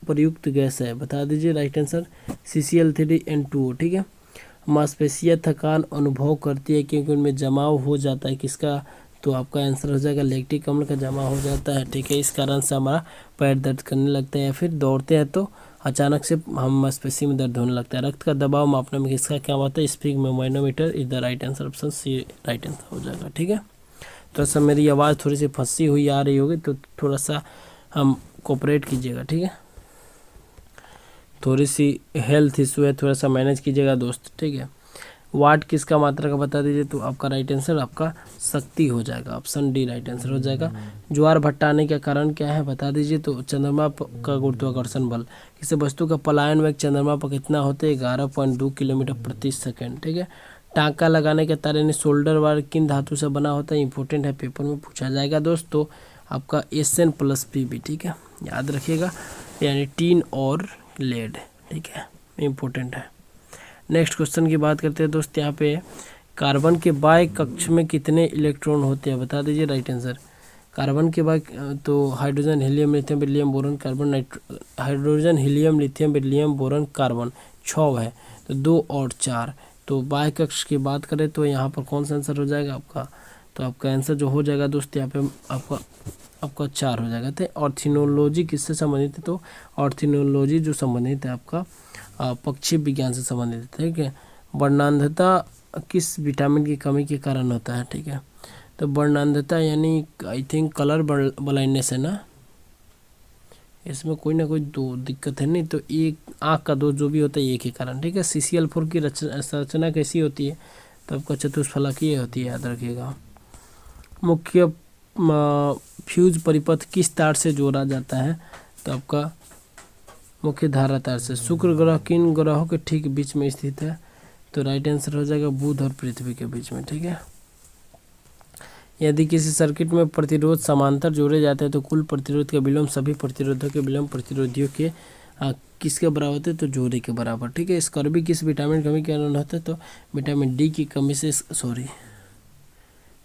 प्रयुक्त गैस है, बता दीजिए राइट आंसर CCl3N2O। ठीक है, मांसपेशियाँ थकान अनुभव करती है क्योंकि उनमें जमाव हो जाता है, किसका? तो आपका आंसर हो जाएगा लैक्टिक अम्ल का जमा हो जाता है। ठीक है, इस कारण से हमारा पैर दर्द करने लगता है, या फिर दौड़ते हैं तो अचानक से हम मांसपेशी में दर्द होने लगता है। रक्त का दबाव मापने में किसका क्या होता है? Sphygmomanometer is the right answer, option C right answer हो जाएगा। ठीक है, थोड़ा सा मेरी आवाज़ थोड़ी सी फंसी हुई आ रही होगी, तो थोड़ा सा हम कोऑपरेट कीजिएगा। ठीक है, थोड़ी सी हेल्थ इशू है, थोड़ा सा मैनेज कीजिएगा दोस्त। ठीक है, वाट किसका मात्रा का बता दीजिए। तो आपका राइट आंसर आपका शक्ति हो जाएगा, ऑप्शन डी राइट आंसर हो जाएगा। ज्वार भट्टा आने का कारण क्या है बता दीजिए। तो चंद्रमा का गुरुत्वाकर्षण बल। किसी वस्तु का पलायन वेग चंद्रमा पर कितना होता है? 11.2 किलोमीटर प्रति सेकेंड। ठीक है, टाँका लगाने के तार यानी शोल्डर वायर किन धातु से बना होता है? इंपॉर्टेंट है, पेपर में पूछा जाएगा दोस्तों। आपका SN+Pb। ठीक है, याद रखिएगा, यानी टीन और लेड। ठीक है, इम्पोर्टेंट है। नेक्स्ट क्वेश्चन की बात करते हैं दोस्त। यहाँ पे कार्बन के बाह्य कक्ष में कितने इलेक्ट्रॉन होते हैं बता दीजिए राइट आंसर। कार्बन के बाह्य तो hydrogen helium lithium beryllium boron carbon hydrogen helium lithium beryllium boron carbon 6 है, तो 2 और 4। तो बाह्य कक्ष की बात करें तो यहाँ पर कौन सा आंसर हो जाएगा आपका? तो आपका आंसर जो हो जाएगा दोस्त यहाँ पे आपका 4 हो जाएगा। तो ऑर्थिनोलॉजी किससे संबंधित है? तो ऑर्थिनोलॉजी जो संबंधित है आपका पक्षी विज्ञान से संबंधित है। ठीक है, वर्णांधता किस विटामिन की कमी के कारण होता है? ठीक है, तो वर्णांधता यानी आई थिंक कलर ब्लाइंडनेस है ना। इसमें कोई ना कोई दो दिक्कत है, नहीं तो एक आँख का दोष जो भी होता है एक ही कारण, ठीक है। CCl4 की संरचना कैसी होती है, तो आपका चतुष्फलकीय होती है, याद रखिएगा। मुख्य फ्यूज परिपथ किस तार से जोड़ा जाता है, तो आपका मुख्य धारा तार से। शुक्र ग्रह किन ग्रहों के ठीक बीच में स्थित है, तो राइट आंसर हो जाएगा बुध और पृथ्वी के बीच में, ठीक है। यदि किसी सर्किट में प्रतिरोध समांतर जोड़े जाते हैं तो कुल प्रतिरोध का विलोम सभी प्रतिरोधों के विलोम प्रतिरोधियों के किसके बराबर होते हैं, तो जोड़े के बराबर, ठीक है। स्कॉर्बी किस विटामिन कमी के कारण होता है, तो विटामिन डी की कमी से,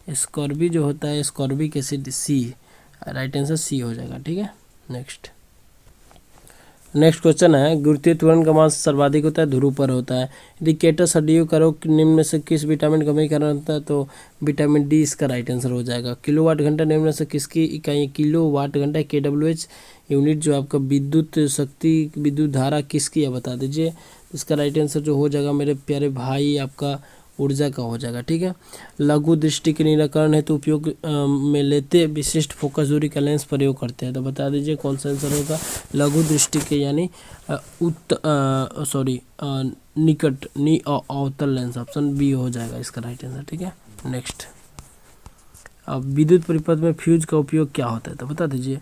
स्कॉर्बी जो होता है स्कॉर्बिक एसिड, सी, राइट आंसर सी हो जाएगा, ठीक है। नेक्स्ट क्वेश्चन है, गुरुत्वीय त्वरण का मान सर्वाधिक होता है, ध्रुव पर होता है। इंडिकेटर हड्डियों का रोग निम्न में से किस विटामिन कमी के कारण होता है, तो विटामिन डी इसका राइट आंसर हो जाएगा। किलोवाट घंटा निम्न में से किसकी इकाई, किलोवाट घंटा KWH यूनिट जो आपका विद्युत शक्ति, विद्युत धारा किसकी है, बता दीजिए। इसका राइट आंसर जो हो जाएगा मेरे प्यारे भाई आपका ऊर्जा का हो जाएगा, ठीक है। लघु दृष्टि के निराकरण है तो उपयोग में लेते विशिष्ट फोकस दूरी का लेंस प्रयोग करते हैं, तो बता दीजिए कौन सा आंसर होगा। लघु दृष्टि के यानी निकट अवतल लेंस, ऑप्शन बी हो जाएगा इसका राइट आंसर, ठीक है। नेक्स्ट, अब विद्युत परिपथ में फ्यूज का उपयोग क्या होता है, तो बता दीजिए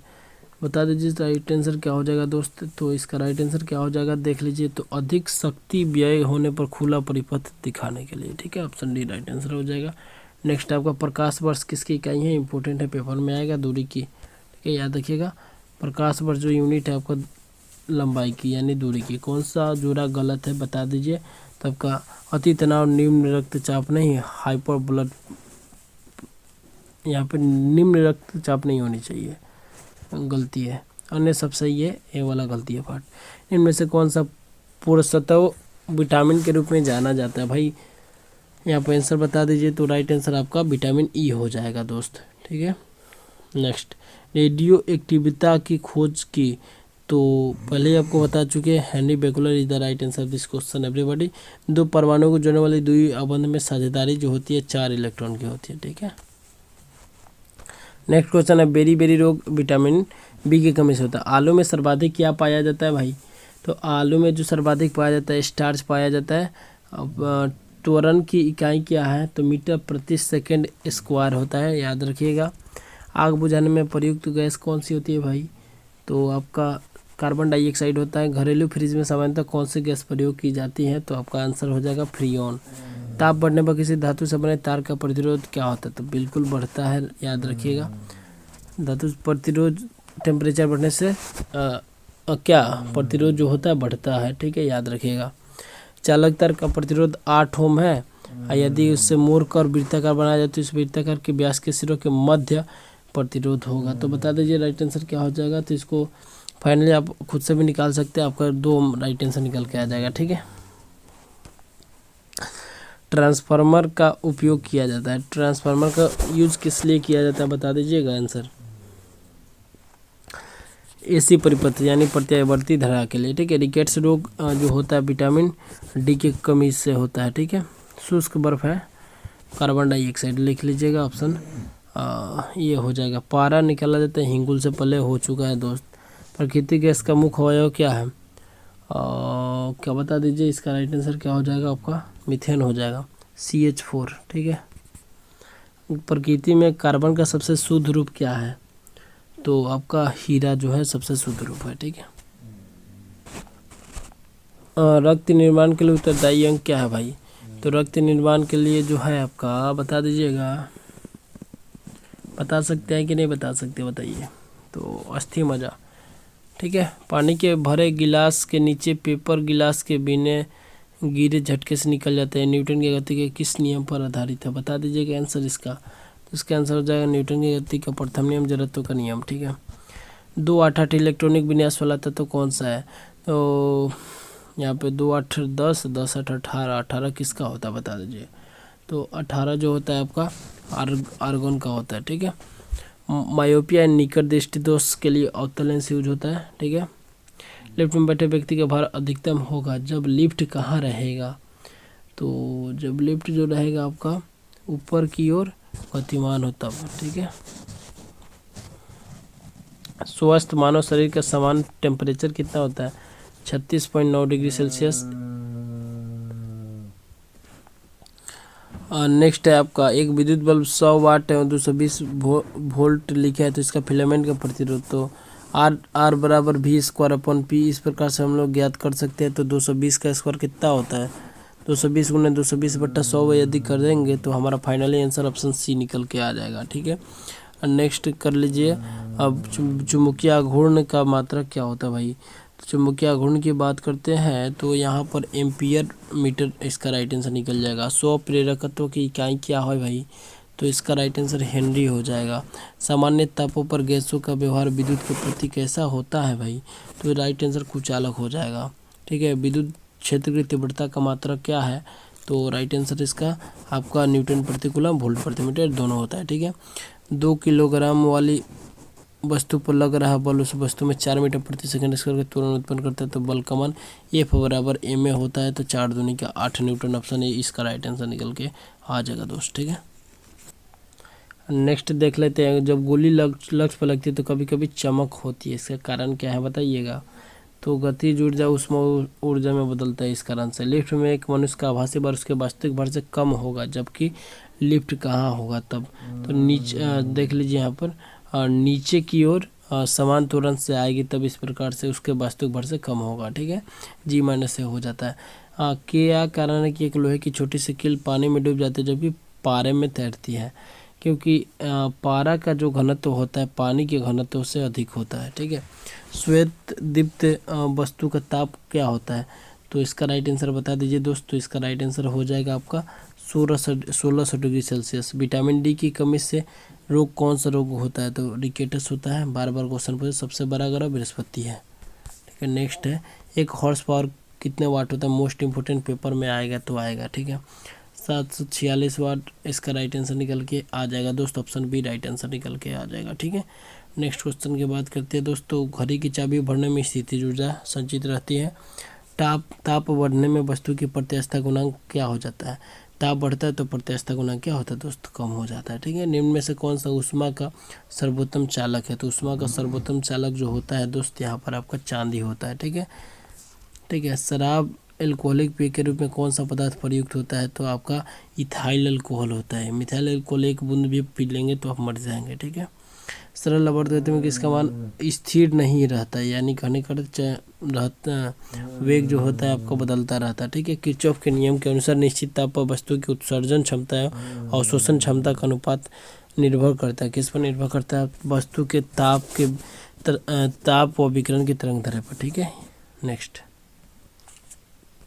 राइट आंसर क्या हो जाएगा दोस्त। तो इसका राइट आंसर क्या हो जाएगा देख लीजिए, तो अधिक शक्ति व्यय होने पर खुला परिपथ दिखाने के लिए, ठीक है। ऑप्शन डी राइट आंसर हो जाएगा। नेक्स्ट आपका प्रकाश वर्ष किसकी इकाई है, इंपॉर्टेंट है, पेपर में आएगा, दूरी की, ठीक है, याद रखिएगा। प्रकाश वर्ष जो यूनिट है आपका लंबाई की यानी दूरी की। कौन सा जोड़ा गलत है बता दीजिए। तो आपका अति तनाव निम्न रक्तचाप नहीं, हाइपर ब्लड, यहाँ पे निम्न रक्तचाप नहीं होनी चाहिए, गलती है। अन्य सब सही है, ए वाला गलती है पार्ट। इनमें से कौन सा पुरुषत्व विटामिन के रूप में जाना जाता है भाई, यहाँ पर आंसर बता दीजिए। तो राइट आंसर आपका विटामिन ई हो जाएगा दोस्त, ठीक है। नेक्स्ट, रेडियो एक्टिविता की खोज की, तो पहले ही आपको बता चुके हैं, Henry Becquerel is the right answer this question everybody. दो परमाणुओं को जोड़ने वाली द्वि अबंध में साझेदारी जो होती है 4 इलेक्ट्रॉन की होती है, ठीक है। नेक्स्ट क्वेश्चन है, बेरी बेरी रोग विटामिन बी की कमी से होता है। आलू में सर्वाधिक क्या पाया जाता है भाई, तो आलू में जो सर्वाधिक पाया जाता है स्टार्च पाया जाता है। अब त्वरण की इकाई क्या है, तो मीटर प्रति सेकंड स्क्वायर होता है, याद रखिएगा। आग बुझाने में प्रयुक्त गैस कौन सी होती है भाई, तो आपका कार्बन डाइऑक्साइड होता है। घरेलू फ्रिज में सामान्यतः कौन सी गैस प्रयोग की जाती है, तो आपका आंसर हो जाएगा फ्रीऑन। ताप बढ़ने पर किसी धातु से बने तार का प्रतिरोध क्या होता है, तो बिल्कुल बढ़ता है, याद रखिएगा। धातु प्रतिरोध टेम्परेचर बढ़ने से क्या प्रतिरोध जो होता है बढ़ता है, ठीक है, याद रखिएगा। चालक तार का प्रतिरोध 8 ओम है, यदि उससे मूर्ख और वृत्ताकार बनाया जाए तो इस वृत्ताकार के व्यास के सिरों के मध्य प्रतिरोध होगा। तो बता दीजिए राइट आंसर क्या हो जाएगा। तो इसको फाइनली आप खुद से भी निकाल सकते हैं, आपका 2 राइट आंसर निकल के आ जाएगा, ठीक है। ट्रांसफार्मर का उपयोग किया जाता है, ट्रांसफार्मर का यूज किस लिए किया जाता है बता दीजिएगा आंसर। एसी परिपथ यानी प्रत्यावर्ती धारा के लिए, ठीक है। रिकेट्स रोग जो होता है विटामिन डी की कमी से होता है, ठीक है। शुष्क बर्फ है, कार्बन डाइऑक्साइड लिख लीजिएगा, ऑप्शन ये हो जाएगा। पारा निकाला जाता है हिंगुल से पहले हो चुका है दोस्त। प्राकृतिक गैस का मुख्य अवयव क्या है, क्या बता दीजिए। इसका राइट आंसर क्या हो जाएगा आपका, मीथेन हो जाएगा, CH4, ठीक है। प्रकृति में कार्बन का सबसे शुद्ध रूप क्या है, तो आपका हीरा जो है सबसे शुद्ध रूप है, ठीक है। रक्त निर्माण के लिए उत्तरदायी अंग क्या है भाई, तो रक्त निर्माण के लिए जो है आपका बता दीजिएगा, बता सकते हैं कि नहीं बता सकते बताइए। तो अस्थि मज्जा, ठीक है। पानी के भरे गिलास के नीचे पेपर गिलास के बिना गिरे झटके से निकल जाते हैं, न्यूटन की गति के किस नियम पर आधारित है, बता दीजिएगा आंसर इसका। तो इसका आंसर हो जाएगा न्यूटन की गति का प्रथम नियम, जड़त्व का नियम, ठीक है। 2 8 इलेक्ट्रॉनिक विन्यास वाला तत्व तो कौन सा है, तो यहाँ पे 2 8 10 10 8 18 18 किसका होता है बता दीजिए। तो 18 जो होता है आपका आर्गन का होता है, ठीक है। मायोपिया निकट दृष्टि दोष के लिए अवतल लेंस यूज होता है, ठीक है। लिफ्ट में बैठे व्यक्ति का भार अधिकतम होगा जब लिफ्ट कहाँ रहेगा, तो जब लिफ्ट जो रहेगा आपका ऊपर की ओर गतिमान होता है, ठीक है। स्वस्थ मानव शरीर का सामान्य टेम्परेचर कितना होता है? 36.9 डिग्री सेल्सियस। नेक्स्ट है आपका, एक विद्युत बल्ब 100 वाट है और 220 वोल्ट लिखा है, तो इसका फिलामेंट का प्रतिरोध तो आर बराबर भी स्क्वायर अपॉन पी, इस प्रकार से हम लोग ज्ञात कर सकते हैं। तो 220 का स्क्वायर कितना होता है? 220 गुना 220/100 यदि कर देंगे तो हमारा फाइनली आंसर ऑप्शन सी निकल के आ जाएगा। ठीक है, नेक्स्ट कर लीजिए। अब चुंबकीय आघूर्ण का मात्रक क्या होता है भाई? तो चुंबकीय आघूर्ण की बात करते हैं तो यहाँ पर एम्पियर मीटर इसका राइट आंसर निकल जाएगा। 100 प्रेरकत्व की इकाई क्या है भाई? तो इसका राइट आंसर हेनरी हो जाएगा। सामान्य तापों पर गैसों का व्यवहार विद्युत के प्रति कैसा होता है भाई? तो राइट आंसर कुछ अलग हो जाएगा। ठीक है, विद्युत क्षेत्र की तीव्रता का मात्रक क्या है? तो राइट आंसर इसका आपका न्यूटन प्रति कूलम वोल्ट प्रति मीटर दोनों होता है। ठीक है, 2 किलोग्राम वाली वस्तु पर लग रहा बल उस वस्तु में 4 मीटर प्रति सेकंड करके त्वरण उत्पन्न करता है, तो बल का मान F बराबर ma होता है। तो 4 दूनी का 8 न्यूटन ऑप्शन है इसका राइट आंसर निकल के आ जाएगा दोस्त। ठीक है, नेक्स्ट देख लेते हैं। जब गोली लक्ष्य पर लगती है तो कभी कभी चमक होती है, इसका कारण क्या है बताइएगा? तो गतिज ऊर्जा उष्मा ऊर्जा में बदलता है, इस कारण से। लिफ्ट में एक मनुष्य का आभासी भार उसके वास्तविक भार से कम होगा, जबकि लिफ्ट कहाँ होगा तब? तो नीचे देख लीजिए यहाँ पर नीचे की ओर समान त्वरण से आएगी, तब इस प्रकार से उसके वास्तविक भार से कम होगा। ठीक है, G माइनस से हो जाता है। क्या कारण है कि एक लोहे की छोटी सी कील पानी में डूब जाती है जबकि पारे में तैरती है? क्योंकि पारा का जो घनत्व होता है पानी के घनत्व से अधिक होता है। ठीक है, श्वेत दीप्त वस्तु का ताप क्या होता है? तो इसका राइट आंसर बता दीजिए दोस्तों। इसका राइट आंसर हो जाएगा आपका 1600 डिग्री सेल्सियस। विटामिन डी की कमी से रोग कौन सा रोग होता है? तो रिकेटस होता है। बार बार क्वेश्चन पूछे। सबसे बड़ा ग्रह बृहस्पति है। ठीक है, नेक्स्ट है, एक हॉर्स पावर कितने वाट होता है? मोस्ट इंपोर्टेंट पेपर में आएगा तो आएगा। ठीक है, 746 वाट इसका राइट आंसर निकल के आ जाएगा दोस्त। ऑप्शन बी राइट आंसर निकल के आ जाएगा। ठीक है, नेक्स्ट क्वेश्चन की बात करते हैं दोस्तों। घड़ी की चाबी भरने में स्थितिज ऊर्जा संचित रहती है। ताप बढ़ने में वस्तु की प्रत्यास्थता गुणांक क्या हो जाता है? ताप बढ़ता है तो प्रत्यास्थता गुणांक क्या होता है दोस्त? कम हो जाता है। ठीक है, निम्न में से कौन सा ऊष्मा का सर्वोत्तम चालक है? तो ऊष्मा का सर्वोत्तम चालक जो होता है दोस्त यहाँ पर आपका चांदी होता है। ठीक है, ठीक है, शराब एल्कोहलिक पेय के रूप में कौन सा पदार्थ प्रयुक्त होता है? तो आपका इथाइल अल्कोहल होता है। मिथाइल अल्कोहल एक बूंद भी पी लेंगे तो आप मर जाएंगे। ठीक है, सरल अपवर्तक में किसका मान स्थिर नहीं रहता है, यानी कहने का रहता वेग जो होता है आपका बदलता रहता है। ठीक है, किरचॉफ के नियम के अनुसार निश्चित ताप पर वस्तु की उत्सर्जन क्षमता और शोषण क्षमता का अनुपात निर्भर करता है। किस पर निर्भर करता है? वस्तु के ताप व विकिरण की तरंग दैर्ध्य पर। ठीक है,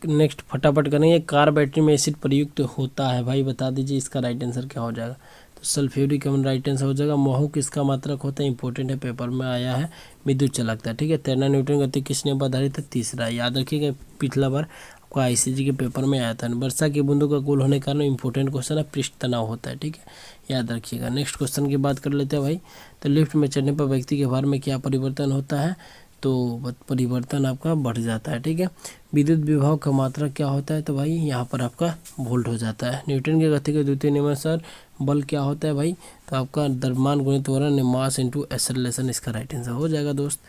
नेक्स्ट फटाफट करेंगे। कार बैटरी में एसिड प्रयुक्त होता है भाई, बता दीजिए इसका राइट आंसर क्या हो जाएगा? तो सल्फ्यूरिक अम्ल राइट आंसर हो जाएगा। महू किसका मात्रक होता है? इंपॉर्टेंट है, पेपर में आया है। विद्युत चलकता है। ठीक है, तैरना न्यूटन गति किस नियम पर आधारित है? तीसरा। याद रखिएगा, पिछला बार आपका ICG के पेपर में आया था। वर्षा की बूंदों का गोल होने के कारण इंपॉर्टेंट क्वेश्चन है, पृष्ठ तनाव होता है। ठीक है, याद रखिएगा। नेक्स्ट क्वेश्चन की बात कर लेते हैं भाई। तो लिफ्ट में चढ़ने पर व्यक्ति के भार में क्या परिवर्तन होता है? तो परिवर्तन आपका बढ़ जाता है। ठीक है, विद्युत विभव का मात्रा क्या होता है? तो भाई यहाँ पर आपका वोल्ट हो जाता है। न्यूटन के गति के द्वितीय नियम अनुसार बल क्या होता है भाई? तो आपका द्रव्यमान गुणित त्वरण मास इनटू एक्सेलरेशन इसका राइट आंसर हो जाएगा दोस्त।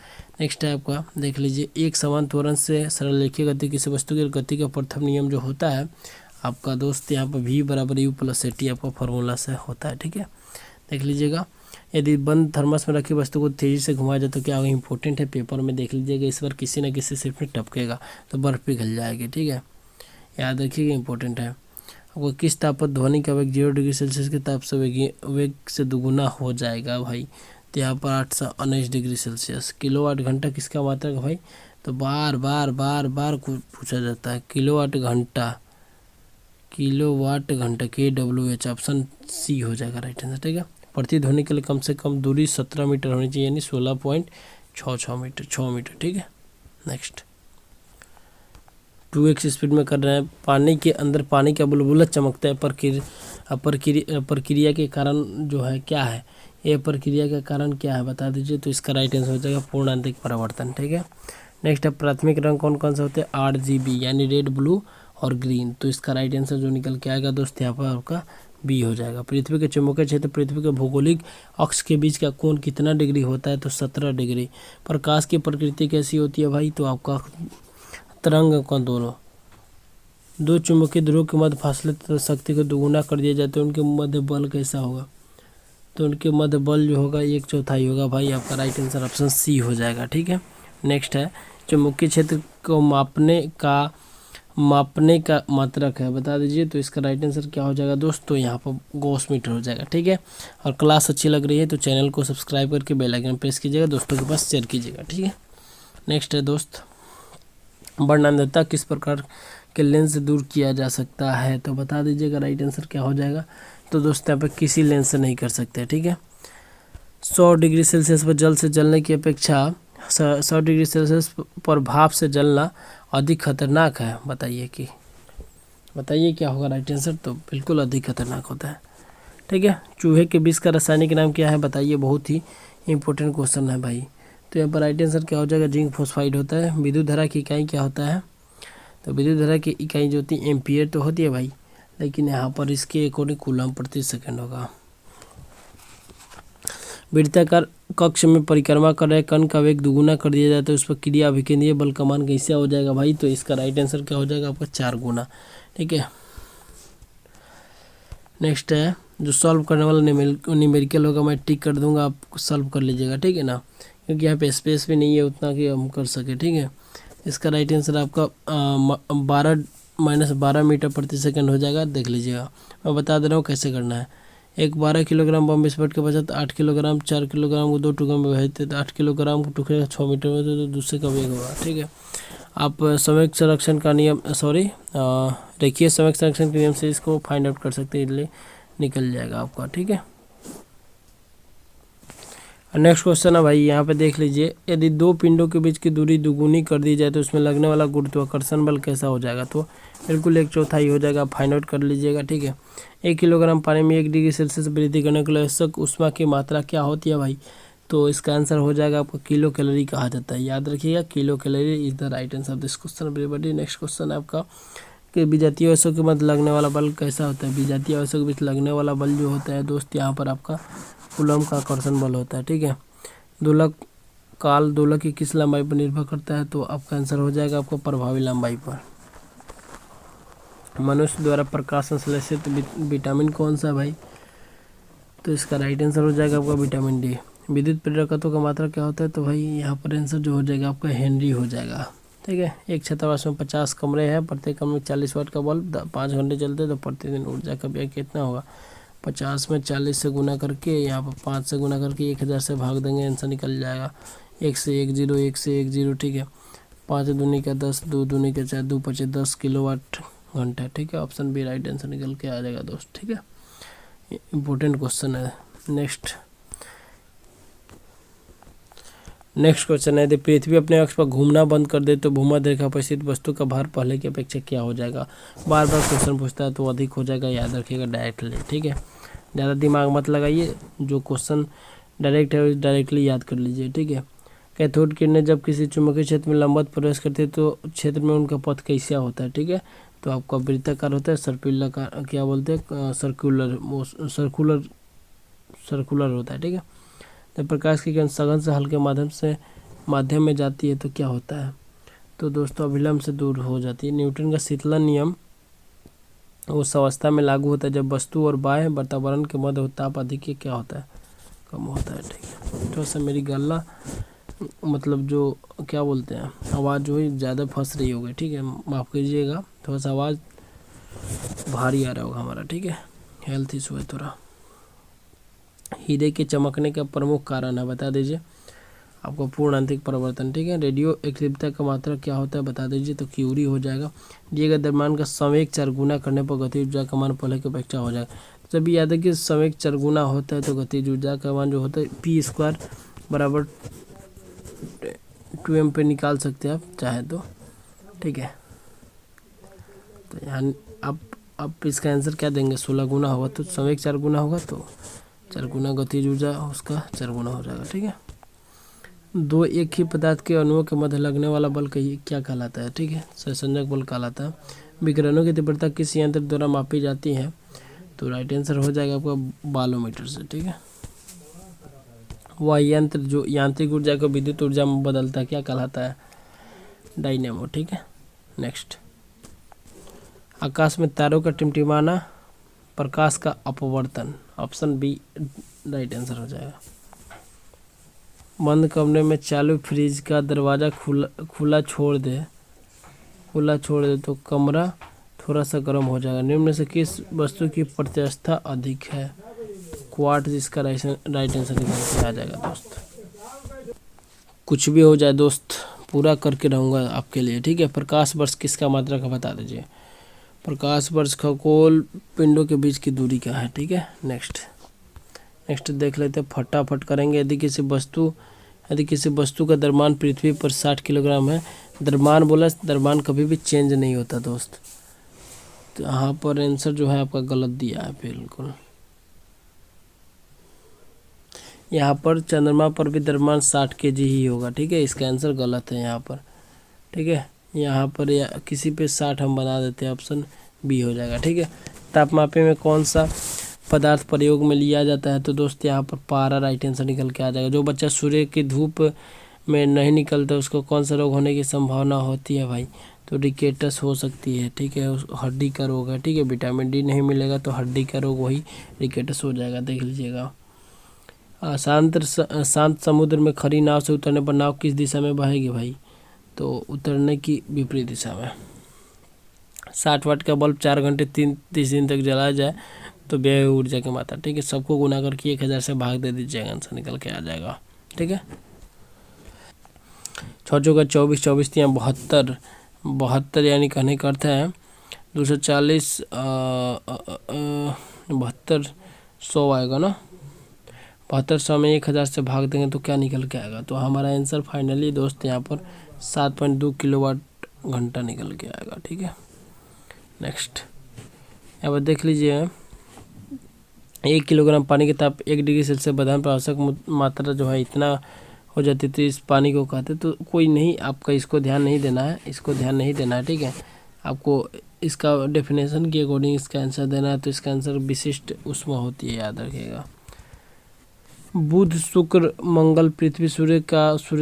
नेक्स्ट है आपका, देख लीजिए। एक समान त्वरण से सरल रेखीय गति किसी वस्तु की गति का प्रथम नियम जो होता है आपका दोस्त, यहाँ पर V बराबर U प्लस AT आपका फॉर्मूला से होता है। ठीक है, देख लीजिएगा। यदि बंद थर्मस में रखी वस्तु को तेजी से घुमाया जाए तो क्या होगा? इंपॉर्टेंट है, पेपर में देख लीजिएगा। इस बार किसी न किसी सिर्फ में टपकेगा तो बर्फ़ पिघल जाएगी। ठीक है, याद रखिएगा, इंपॉर्टेंट है। आपको किस ताप पर ध्वनि का वेग 0 डिग्री सेल्सियस के ताप से वेग से दुगुना हो जाएगा भाई? तो यहाँ पर 819 डिग्री सेल्सियस। किलोवाट घंटा किसका मात्रक भाई? तो बार बार पूछा जाता है। किलोवाट घंटा KWH ऑप्शन सी हो जाएगा राइट आंसर। ठीक है, प्रतिध्वनि के लिए कम से कम दूरी 17 मीटर होनी चाहिए, यानी 16.66 मीटर। ठीक है, नेक्स्ट 2x स्पीड में कर रहे हैं। पानी के अंदर पानी का बुलबुला चमकता है, प्रक्रिया के कारण जो है क्या है? ये प्रक्रिया का कारण क्या है बता दीजिए। तो इसका राइट आंसर हो जाएगा पूर्णांतिक परावर्तन। ठीक है, नेक्स्ट है, प्राथमिक रंग कौन कौन से होते हैं? RGB यानी रेड, ब्लू और ग्रीन। तो इसका राइट आंसर जो निकल के आएगा दोस्त यहाँ पर आपका बी हो जाएगा। पृथ्वी के चुंबकीय क्षेत्र पृथ्वी के भौगोलिक अक्ष के बीच का कोण कितना डिग्री होता है? तो 17 डिग्री। प्रकाश की प्रकृति कैसी होती है भाई? तो आपका तरंग का दो चुंबकीय ध्रुव के मध्य फासले तथा शक्ति को दोगुना कर दिया जाए तो उनके मध्य बल कैसा होगा? तो उनके मध्य बल जो होगा 1/4 होगा भाई। आपका राइट आंसर ऑप्शन सी हो जाएगा। ठीक है, नेक्स्ट है चुंबकीय क्षेत्र को मापने का मात्रक है, बता दीजिए। तो इसका राइट आंसर क्या हो जाएगा दोस्त? तो यहाँ पर गॉस मीटर हो जाएगा। ठीक है, और क्लास अच्छी लग रही है तो चैनल को सब्सक्राइब करके बेल आइकन प्रेस कीजिएगा, दोस्तों के पास शेयर कीजिएगा। ठीक है, नेक्स्ट है दोस्त, वर्णनता किस प्रकार के लेंस से दूर किया जा सकता है? तो बता दीजिएगा राइट आंसर क्या हो जाएगा? तो दोस्त यहाँ पे किसी लेंस से नहीं कर सकते। ठीक है, 100 डिग्री सेल्सियस पर जल से जलने की अपेक्षा 100 डिग्री सेल्सियस पर भाप से जलना अधिक खतरनाक है। बताइए क्या होगा राइट आंसर? तो बिल्कुल अधिक खतरनाक होता है। ठीक है, चूहे के विष का रासायनिक नाम क्या है? बताइए, बहुत ही इंपॉर्टेंट क्वेश्चन है भाई। तो यहाँ पर राइट आंसर क्या हो जाएगा? जिंक फॉस्फाइड होता है। विद्युत धारा की इकाई क्या होता है? तो विद्युत धारा की इकाई जो होती है एम्पियर तो होती है भाई, लेकिन यहाँ पर इसके अकॉर्डिंग कूलम प्रति सेकंड होगा। वृत्ताकार कक्ष में परिक्रमा कर रहे कण का वेग दुगुना कर दिया जाए तो उस पर क्रिया अभिकेंद्रीय बल का मान कैसे हो जाएगा भाई? तो इसका राइट आंसर क्या हो जाएगा? आपका 4 गुना। ठीक है, नेक्स्ट है जो सॉल्व करने वाला न्यूमेरिकल होगा मैं टिक कर दूंगा, आप सॉल्व कर लीजिएगा। ठीक है ना, क्योंकि यहाँ पे स्पेस भी नहीं है उतना कि हम कर सके। ठीक है, इसका राइट आंसर आपका 12 मीटर प्रति सेकंड हो जाएगा। देख लीजिएगा, मैं बता दे रहा हूँ कैसे करना है। एक 12 किलोग्राम बम विस्फोट के पश्चात 8 किलोग्राम 4 किलोग्राम को 2 टुकड़ों में विभाजित तो 8 किलोग्राम को टुकड़े 6 मीटर में तो दूसरे का वेग होगा। ठीक है, आप संवेग संरक्षण का नियम रेखीय संवेग संरक्षण के नियम से इसको फाइंड आउट कर सकते हैं, इसलिए निकल जाएगा आपका। ठीक है, नेक्स्ट क्वेश्चन है भाई, यहाँ पे देख लीजिए, यदि दो पिंडों के बीच की दूरी दुगुनी कर दी जाए तो उसमें लगने वाला गुरुत्वाकर्षण बल कैसा हो जाएगा? तो बिल्कुल 1/4 हो जाएगा, फाइंड आउट कर लीजिएगा। ठीक है, 1 किलोग्राम पानी में 1 डिग्री सेल्सियस वृद्धि करने के लिए आवश्यक ऊष्मा की मात्रा क्या होती है भाई? तो इसका आंसर हो जाएगा आपका किलो कैलोरी कहा जाता है, याद रखिएगा, kilo calorie is the right answer of this question everybody. Next question है आपका कि विजातीय अवयवों के मध्य लगने वाला बल कैसा होता है? विजातीय अवयवों के बीच लगने वाला बल जो होता है दोस्त, यहाँ पर आपका कूलम का आकर्षण बल होता है। ठीक है, दोलक काल दोलक की किस लंबाई पर निर्भर करता है? तो आपका आंसर हो जाएगा आपको प्रभावी लंबाई पर। मनुष्य द्वारा प्रकाश संश्लेषित विटामिन कौन सा है भाई? तो इसका राइट आंसर हो जाएगा आपका विटामिन डी। विद्युत प्रेरकत्व का मात्रा क्या होता है? तो भाई यहाँ पर आंसर जो हो जाएगा आपका हेनरी हो जाएगा। ठीक है, एक छात्रावास में 50 कमरे हैं, प्रत्येक कमरे में 40 वाट का बल्ब 5 घंटे चलते तो प्रतिदिन ऊर्जा का व्यय कितना होगा? 50 में 40 से गुना करके यहाँ पर 5 से गुना करके 1000 से भाग देंगे, आंसर निकल जाएगा 1 से 1 0 1 से 1 0। ठीक है, 5 दूनी का 10 2 दूनी का 4 2 5 10 किलोवाट घंटा। ठीक है, ऑप्शन बी राइट आंसर निकल के आ जाएगा दोस्त। ठीक है, इम्पोर्टेंट क्वेश्चन है। नेक्स्ट क्वेश्चन है, यदि पृथ्वी अपने अक्ष पर घूमना बंद कर दे तो भूमध्य रेखा पर स्थित वस्तु का भार पहले की अपेक्षा क्या हो जाएगा? बार बार क्वेश्चन पूछता है तो अधिक हो जाएगा, याद रखिएगा डायरेक्टली। ठीक है, ज़्यादा दिमाग मत लगाइए, जो क्वेश्चन डायरेक्ट है डायरेक्टली याद कर लीजिए। ठीक है, कैथोड किरणें जब किसी चुंबकीय क्षेत्र में लंबवत प्रवेश करती है तो क्षेत्र में उनका पथ कैसा होता है? ठीक है, तो आपका वृत्ताकार होता है, सर्कुलर क्या बोलते हैं, सर्कुलर होता है। ठीक है, जब प्रकाश की किरण सघन से हल्के माध्यम में जाती है तो क्या होता है? तो दोस्तों अभिलंब से दूर हो जाती है। न्यूटन का शीतलन नियम उस अवस्था में लागू होता है जब वस्तु और बाह्य वातावरण के मध्य ताप अधिक क्या होता है? कम होता है। ठीक है, थोड़ा सा मेरी गला मतलब जो क्या बोलते हैं आवाज़ जो है ज़्यादा फंस रही होगी। ठीक है, माफ़ कीजिएगा, थोड़ा सा आवाज़ भारी आ रहा होगा हमारा। ठीक है, हेल्थ इशू है थोड़ा। हीरे के चमकने का प्रमुख कारण है, बता दीजिए आपको पूर्ण आंतरिक परिवर्तन। ठीक है, रेडियो एक्टिविटी का मात्रा क्या होता है? बता दीजिए, तो क्यूरी हो जाएगा। दिए गए द्रव्यमान का संवेग 4 गुना करने पर गतिज ऊर्जा का मान पहले की अपेक्षा हो जाएगा। जब याद है कि संवेग 4 गुना होता है तो गतिज ऊर्जा का मान जो होता है p² बराबर 2m पे निकाल सकते हैं आप चाहे तो। ठीक है, तो यहाँ आप इसका आंसर क्या देंगे? 16 गुना होगा तो संवेग 4 गुना होगा तो 4 गुना गतिज ऊर्जा उसका 4 गुना हो जाएगा। ठीक है, दो एक ही पदार्थ के अणुओं के मध्य लगने वाला बल क्या कहलाता है? ठीक है, सहसंयोजक बल कहलाता है। विकिरणों की तीव्रता किस यंत्र द्वारा मापी जाती है? तो राइट आंसर हो जाएगा आपका बालोमीटर से। ठीक है, वह यंत्र जो यांत्रिक ऊर्जा को विद्युत ऊर्जा में बदलता है क्या कहलाता है? डायनेमो। ठीक है, नेक्स्ट, आकाश में तारों का टिमटिमाना प्रकाश का अपवर्तन, ऑप्शन बी राइट आंसर हो जाएगा। बंद कमरे में चालू फ्रिज का दरवाज़ा खुला छोड़ दे तो कमरा थोड़ा सा गर्म हो जाएगा। निम्न में से किस वस्तु की प्रत्यास्थता अधिक है? क्वार्ट्ज, जिसका राइट आंसर निकल के आ जाएगा दोस्त। कुछ भी हो जाए दोस्त, पूरा करके रहूँगा आपके लिए। ठीक है, प्रकाश वर्ष किसका मात्रा का बता दीजिए। प्रकाश वर्ष खगोल पिंडों के बीच की दूरी क्या है? ठीक है, नेक्स्ट देख लेते हैं, फटाफट करेंगे। यदि किसी वस्तु का द्रव्यमान पृथ्वी पर 60 किलोग्राम है, द्रव्यमान कभी भी चेंज नहीं होता दोस्त। तो यहाँ पर आंसर जो है आपका गलत दिया है बिल्कुल। यहाँ पर चंद्रमा पर भी द्रव्यमान 60 केजी ही होगा। ठीक है, इसका आंसर गलत है यहाँ पर। ठीक है, यहाँ पर या किसी पे 60 हम बना देते हैं, ऑप्शन बी हो जाएगा। ठीक है, तापमापी में कौन सा पदार्थ प्रयोग में लिया जाता है? तो दोस्त यहाँ पर पारा राइट आंसर निकल के आ जाएगा। जो बच्चा सूर्य की धूप में नहीं निकलता उसको कौन सा रोग होने की संभावना होती है भाई? तो रिकेटस हो सकती है। ठीक है, हड्डी का रोग है। ठीक है, विटामिन डी नहीं मिलेगा तो हड्डी का रोग वही रिकेटस हो जाएगा, देख लीजिएगा। शांत समुद्र में खड़ी नाव से उतरने पर नाव किस दिशा में बहेगी भाई? तो उतरने की विपरीत दिशा में। 60 वाट का बल्ब 4 घंटे 30 दिन तक जलाया जाए तो व्यय ऊर्जा की मात्रा। ठीक है, सबको गुना करके 1000 से भाग दे दीजिएगा, आंसर निकल के आ जाएगा। ठीक है, 6 का 24, 24 72, 72 यानी कहने का अर्थ है 240, 72 100 आएगा ना। 72 100 में 1000 से भाग देंगे तो क्या निकल के आएगा? तो हमारा आंसर फाइनली दोस्त यहाँ पर 7.2 किलोवाट घंटा निकल के आएगा। ठीक है, नेक्स्ट यहाँ पर देख लीजिए, 1 किलोग्राम पानी के ताप 1 डिग्री सेल्सियस बढ़ाने पर आवश्यक मात्रा जो है इतना हो जाती है, तो इस पानी को कहते तो कोई नहीं, आपका इसको ध्यान नहीं देना है। ठीक है, आपको इसका डेफिनेशन के अकॉर्डिंग इसका आंसर देना है। तो इसका आंसर विशिष्ट ऊष्मा होती है, याद रखिएगा। बुध शुक्र मंगल पृथ्वी सूर्य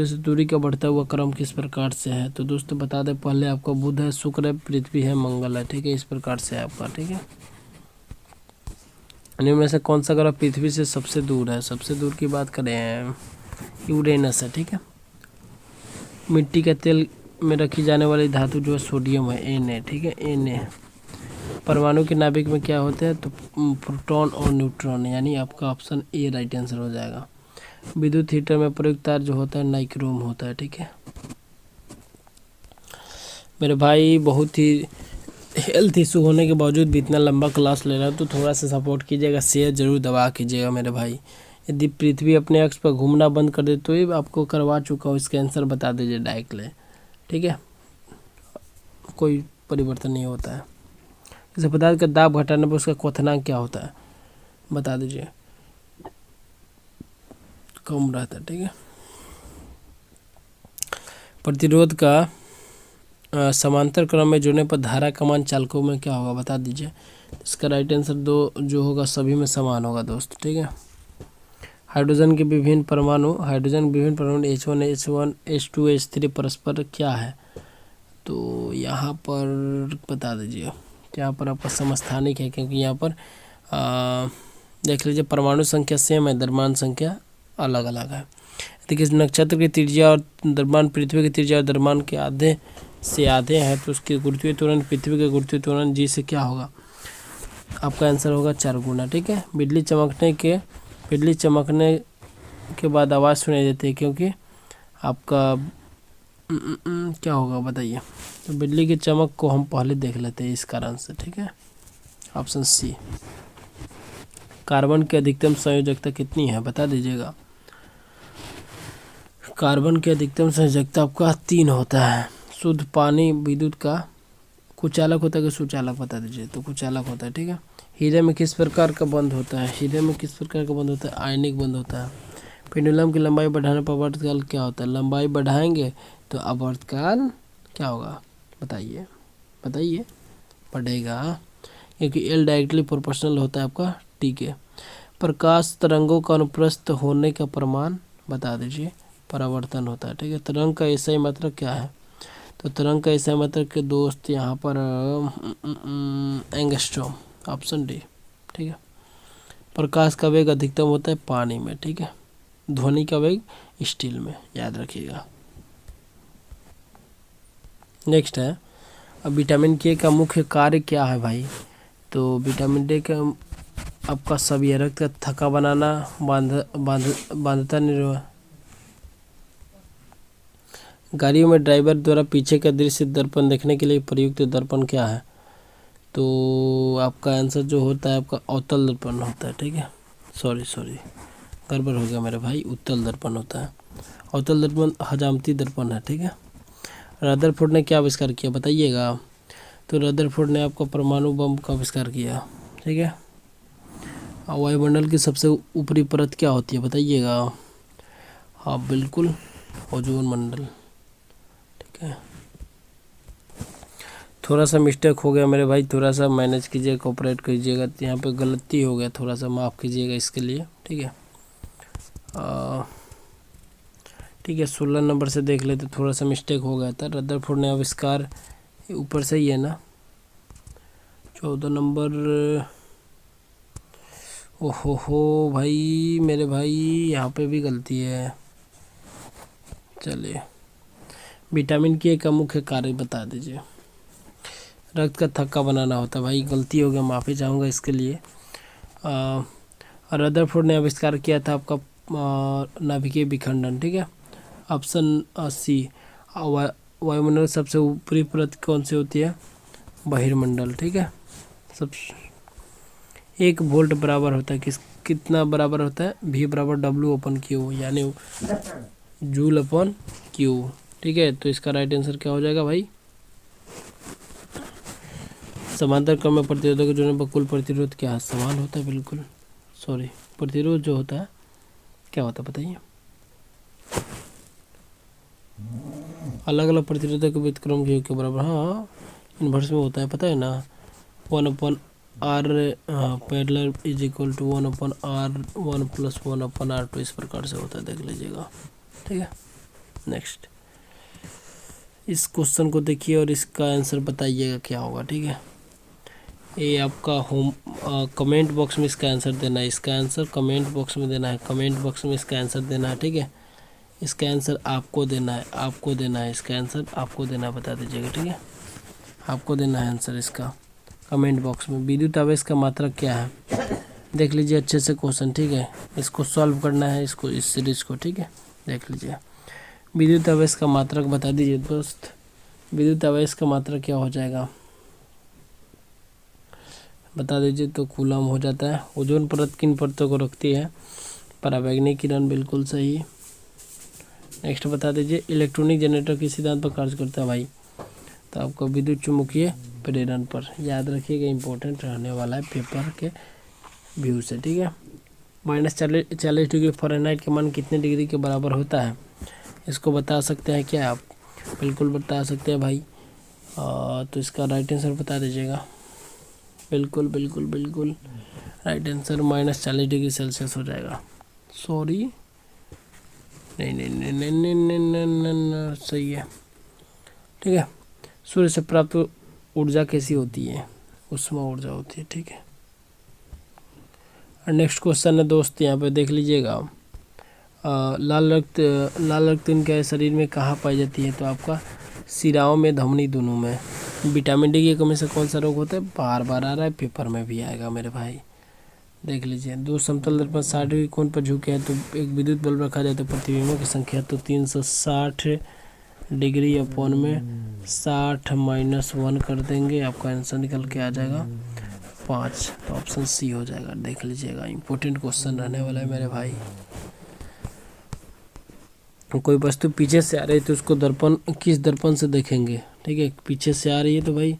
से दूरी का बढ़ता हुआ क्रम किस प्रकार से है? तो दोस्तों बता दें, पहले आपका बुध है, शुक्र है, पृथ्वी है, मंगल है। ठीक है, इस प्रकार से है आपका। ठीक है, इनमें में से कौन सा ग्रह पृथ्वी से सबसे दूर है? सबसे दूर की बात करें यूरेनस है। ठीक है, मिट्टी के तेल में रखी जाने वाली धातु जो है सोडियम है, Na। ठीक है, Na। परमाणु के नाभिक में क्या होते हैं? तो प्रोटॉन और न्यूट्रॉन, यानी आपका ऑप्शन ए राइट आंसर हो जाएगा। विद्युत हीटर में प्रयुक्त तार जो होता है नाइक्रोम होता है। ठीक है, मेरे भाई बहुत ही हेल्थ इशू होने के बावजूद भी इतना लंबा क्लास ले रहा है, तो थोड़ा सा सपोर्ट कीजिएगा, शेयर जरूर दबा कीजिएगा मेरे भाई। यदि पृथ्वी अपने अक्ष पर घूमना बंद कर दे तो ये आपको करवा चुका हूँ, इसका आंसर बता दीजिए डायरेक्टली। ठीक है, कोई परिवर्तन नहीं होता है। जैसे पदार्थ का दाब घटाने पर उसका क्वथनांक क्या होता है? बता दीजिए, कम रहता है। ठीक है, प्रतिरोध का समांतर क्रम में जोड़ने पर धारा कमान चालकों में क्या होगा? बता दीजिए। इसका राइट आंसर दो जो होगा सभी में समान होगा दोस्त। ठीक है, हाइड्रोजन के विभिन्न परमाणु H1 H1 H2 H3 परस्पर क्या है? तो यहाँ पर बता दीजिए, यहाँ पर आपका समस्थानिक है, क्योंकि यहाँ पर देख लीजिए परमाणु संख्या सेम है, द्रव्यमान संख्या अलग अलग है। देखिए, नक्षत्र की त्रिज्या और द्रव्यमान पृथ्वी की त्रिज्या और द्रव्यमान के आधे से आधे है, तो उसकी गुरुत्वीय त्वरण पृथ्वी के गुरुत्वीय त्वरण जी से क्या होगा? आपका आंसर होगा 4 गुना। ठीक है, बिजली चमकने के बाद आवाज़ सुनाई देती है, क्योंकि आपका क्या होगा बताइए? तो बिजली की चमक को हम पहले देख लेते हैं इस कारण से। ठीक है, ऑप्शन सी। कार्बन की अधिकतम संयोजकता कितनी है? बता दीजिएगा। कार्बन की अधिकतम संयोजकता आपका 3 होता है। शुद्ध पानी विद्युत का कुचालक होता है कि सुचालक? बता दीजिए। तो कुचालक होता है। ठीक है, हीरे में किस प्रकार का बंध होता है? आयनिक बंध होता है। पेंडुलम की लंबाई बढ़ाने पर आवर्तकाल क्या होता है? लंबाई बढ़ाएंगे तो आवर्तकाल क्या होगा? बताइए, बढ़ेगा। क्योंकि एल डायरेक्टली प्रोपोर्शनल होता है आपका टी के। प्रकाश तरंगों का अनुप्रस्थ होने का प्रमाण बता दीजिए। परावर्तन होता है, ठीक है। तरंग का एसआई मात्रक क्या है? तो तरंग का एसआई मात्रक के दोस्त यहाँ पर एंगस्ट्रॉम, ऑप्शन डी, ठीक है। प्रकाश का वेग अधिकतम होता है पानी में, ठीक है। ध्वनि का वेग स्टील में, याद रखिएगा। नेक्स्ट है, अब विटामिन के का मुख्य कार्य क्या है भाई? तो विटामिन डी का आपका सभी रक्त का थक्का बनाना, बांधता निर्वहन। गाड़ियों में ड्राइवर द्वारा पीछे का दृश्य दर्पण देखने के लिए प्रयुक्त दर्पण क्या है? तो आपका आंसर जो होता है आपका अवतल दर्पण होता है, ठीक है। सॉरी गड़बड़ हो गया मेरे भाई, उत्तल दर्पण होता है। अवतल दर्पण हजामती दर्पण है, ठीक है। रदरफोर्ड ने क्या आविष्कार किया बताइएगा? तो रदरफोर्ड ने आपका परमाणु बम का आविष्कार किया, ठीक है। वायुमंडल की सबसे ऊपरी परत क्या होती है बताइएगा? हाँ बिल्कुल, ओजोन मंडल, ठीक है। थोड़ा सा मिस्टेक हो गया मेरे भाई, थोड़ा सा मैनेज कीजिएगा, कोऑपरेट कीजिएगा। यहाँ पे गलती हो गया, थोड़ा सा माफ़ कीजिएगा इसके लिए, ठीक है। ठीक है, 16 नंबर से देख लेते, थोड़ा सा मिस्टेक हो गया था। रदरफोर्ड ने आविष्कार ऊपर से ही है ना। 14 नंबर, ओहो भाई मेरे भाई, यहाँ पे भी गलती है। चलिए, विटामिन के का मुख्य कार्य बता दीजिए। रक्त का थक्का बनाना होता है भाई, गलती हो गया, माफ़ी चाहूँगा इसके लिए। रदरफोर्ड ने आविष्कार किया था आपका नाभिकीय विखंडन, ठीक है। ऑप्शन सी, वायुमंडल सबसे ऊपरी परत कौन सी होती है? बहिर्मंडल, ठीक है। सब 1 वोल्ट बराबर होता है कितना बराबर होता है? V बराबर W अपन Q, यानी जूल अपन Q, ठीक है। तो इसका राइट आंसर क्या हो जाएगा भाई? समांतर क्रम में प्रतिरोधक के जोड़ने पर कुल प्रतिरोध क्या है? समान होता है, बिल्कुल। सॉरी, प्रतिरोध जो होता है क्या होता है बताइए? अलग अलग प्रतिरोधक के व्युत्क्रम के बराबर, हाँ इन्वर्स में होता है, पता है ना। 1/r parallel is equal to 1/r 1 + 1/r2, इस प्रकार से होता है, देख लीजिएगा, ठीक है। नेक्स्ट, इस क्वेश्चन को देखिए और इसका आंसर बताइएगा क्या होगा, ठीक है। ये आपका कमेंट बॉक्स में इसका आंसर देना है, इसका आंसर कमेंट बॉक्स में देना है, कमेंट बॉक्स में इसका आंसर देना है, ठीक है। इसका आंसर आपको देना है, आपको देना है, इसका आंसर आपको देना है, बता दीजिएगा, ठीक है। आपको देना है आंसर इसका कमेंट बॉक्स में। विद्युत आवेश का मात्रक क्या है? देख लीजिए अच्छे से क्वेश्चन, ठीक है। इसको सॉल्व करना है, इसको, इस सीरीज को, ठीक है। देख लीजिए, विद्युत आवेश का मात्रक बता दीजिए दोस्त। विद्युत आवेश का मात्रक क्या हो जाएगा बता दीजिए। तो कूलम हो जाता है। ओजोन परत किन परतों को रखती है? पराबैंगनी किरण, बिल्कुल सही। नेक्स्ट बता दीजिए, इलेक्ट्रॉनिक जनरेटर किस सिद्धांत पर कार्य करता है भाई? तो आपको विद्युत चुम्बकीय प्रेरण पर, याद रखिएगा, इंपॉर्टेंट रहने वाला है पेपर के व्यू से, ठीक है। -40 डिग्री फ़ारेनहाइट का मान कितने डिग्री के बराबर होता है? इसको बता सकते हैं क्या आप? बिल्कुल बता सकते हैं भाई। तो इसका राइट आंसर बता दीजिएगा। बिल्कुल बिल्कुल बिल्कुल राइट आंसर -40 डिग्री सेल्सियस हो जाएगा। सॉरी, नहीं नहीं नहीं नहीं नहीं नहीं नहीं नहीं नहीं, सही है, ठीक है। सूर्य से प्राप्त ऊर्जा कैसी होती है? उष्मा ऊर्जा होती है, ठीक है। और नेक्स्ट क्वेश्चन है दोस्त, यहाँ पे देख लीजिएगा। लाल रक्त इनके शरीर में कहाँ पाई जाती है? तो आपका सिराओं में, धमनी, दोनों में। विटामिन डी की कमी से कौन सा रोग होता है? बार बार आ रहा है, पेपर में भी आएगा मेरे भाई, देख लीजिए। 2 समतल दर्पण 60 डिग्री कोण पर झुके हैं तो एक विद्युत बल्ब रखा जाए तो प्रतिबिंबों की संख्या, तो 360 डिग्री अपॉन में 60 - 1 कर देंगे, आपका आंसर निकल के आ जाएगा 5। तो ऑप्शन सी हो जाएगा, देख लीजिएगा। इंपॉर्टेंट क्वेश्चन रहने वाला है मेरे भाई। कोई वस्तु पीछे से आ रही है तो उसको दर्पण, किस दर्पण से देखेंगे? ठीक है, पीछे से आ रही है तो भाई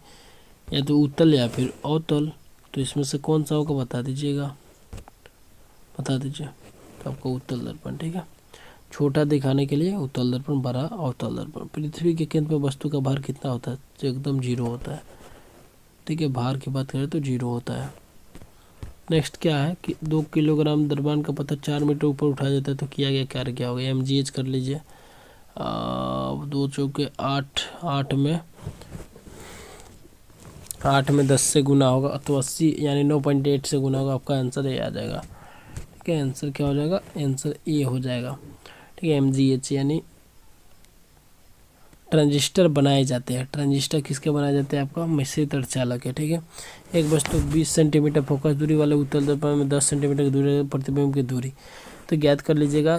या तो उत्तल या फिर अवतल, तो इसमें से कौन सा होगा बता दीजिएगा, बता दीजिए। तो आपको उत्तल दर्पण, ठीक है। छोटा दिखाने के लिए उत्तल दर्पण, बड़ा अवतल दर्पण। पृथ्वी के केंद्र पर वस्तु का भार कितना होता है? जो एकदम 0 होता है। ठीक है। भार की बात करें तो 0 होता है। नेक्स्ट क्या है कि 2 किलोग्राम द्रव्यमान का पत्थर 4 मीटर ऊपर उठाया जाता है तो किया गया कार्य क्या होगा। mgh कर लीजिए। 2 चौके 8, 8 में 10 से गुना होगा तो 80 यानी 9.8 से गुना होगा। आपका आंसर ये आ जाएगा। ठीक है, आंसर क्या हो जाएगा, आंसर ए हो जाएगा। ठीक है, mgh यानी ट्रांजिस्टर बनाए जाते हैं। ट्रांजिस्टर किसके बनाए जाते हैं, आपका मिश्रित अर्धचालक है। ठीक है, एक वस्तु 20 सेंटीमीटर फोकस दूरी वाले उत्तल दर्पण में 10 सेंटीमीटर की दूरी, प्रतिबिंब की दूरी तो ज्ञात कर लीजिएगा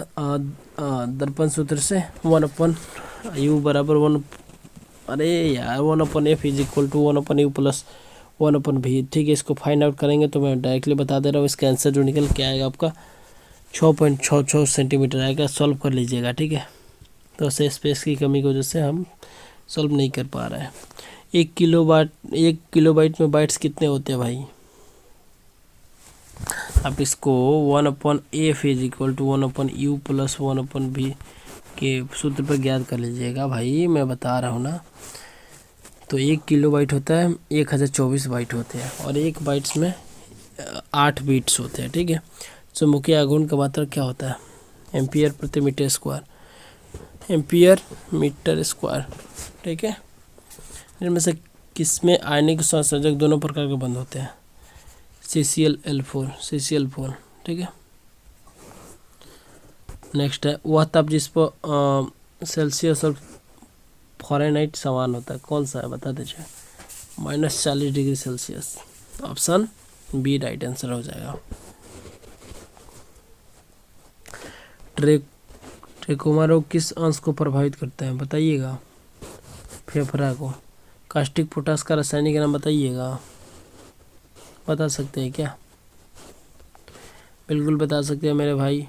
दर्पण सूत्र से 1/u बराबर 1, अरे यार 1/f is equal to 1/u plus 1/v। ठीक है, इसको फाइंड आउट करेंगे तो मैं डायरेक्टली बता दे रहा हूँ। इसका आंसर जो निकल के आएगा आपका 6.66 सेंटीमीटर आएगा। सॉल्व कर लीजिएगा। ठीक है, तो ऐसे स्पेस की कमी की वजह से हम सॉल्व नहीं कर पा रहे हैं। 1 किलोबाइट में बाइट्स कितने होते हैं भाई। आप इसको 1/f is equal to 1/u plus 1/v के सूत्र पर ज्ञात कर लीजिएगा भाई, मैं बता रहा हूँ ना। तो 1 किलोबाइट होता है 1024 बाइट होते हैं और एक बाइट्स में 8 बीट्स होते हैं। ठीक है, चुंबकीय आघूर्ण का मात्रक क्या होता है, एम्पियर प्रति metre square, ampere metre square. ठीक है, इनमें से किसमें आयनिक संयोजक दोनों प्रकार के बंद होते हैं, CCl4। ठीक है, नेक्स्ट है वह ताप जिस पर सेल्सियस और फ़ारेनहाइट समान होता है कौन सा है, बता दीजिए। -40 degree Celsius. Option B right answer हो जाएगा। ट्रेकोमा रोग किस अंश को प्रभावित करता है बताइएगा, फेफड़ा को। कास्टिक पोटास का रासायनिक नाम बताइएगा, बता सकते हैं क्या, बिल्कुल बता सकते हैं मेरे भाई।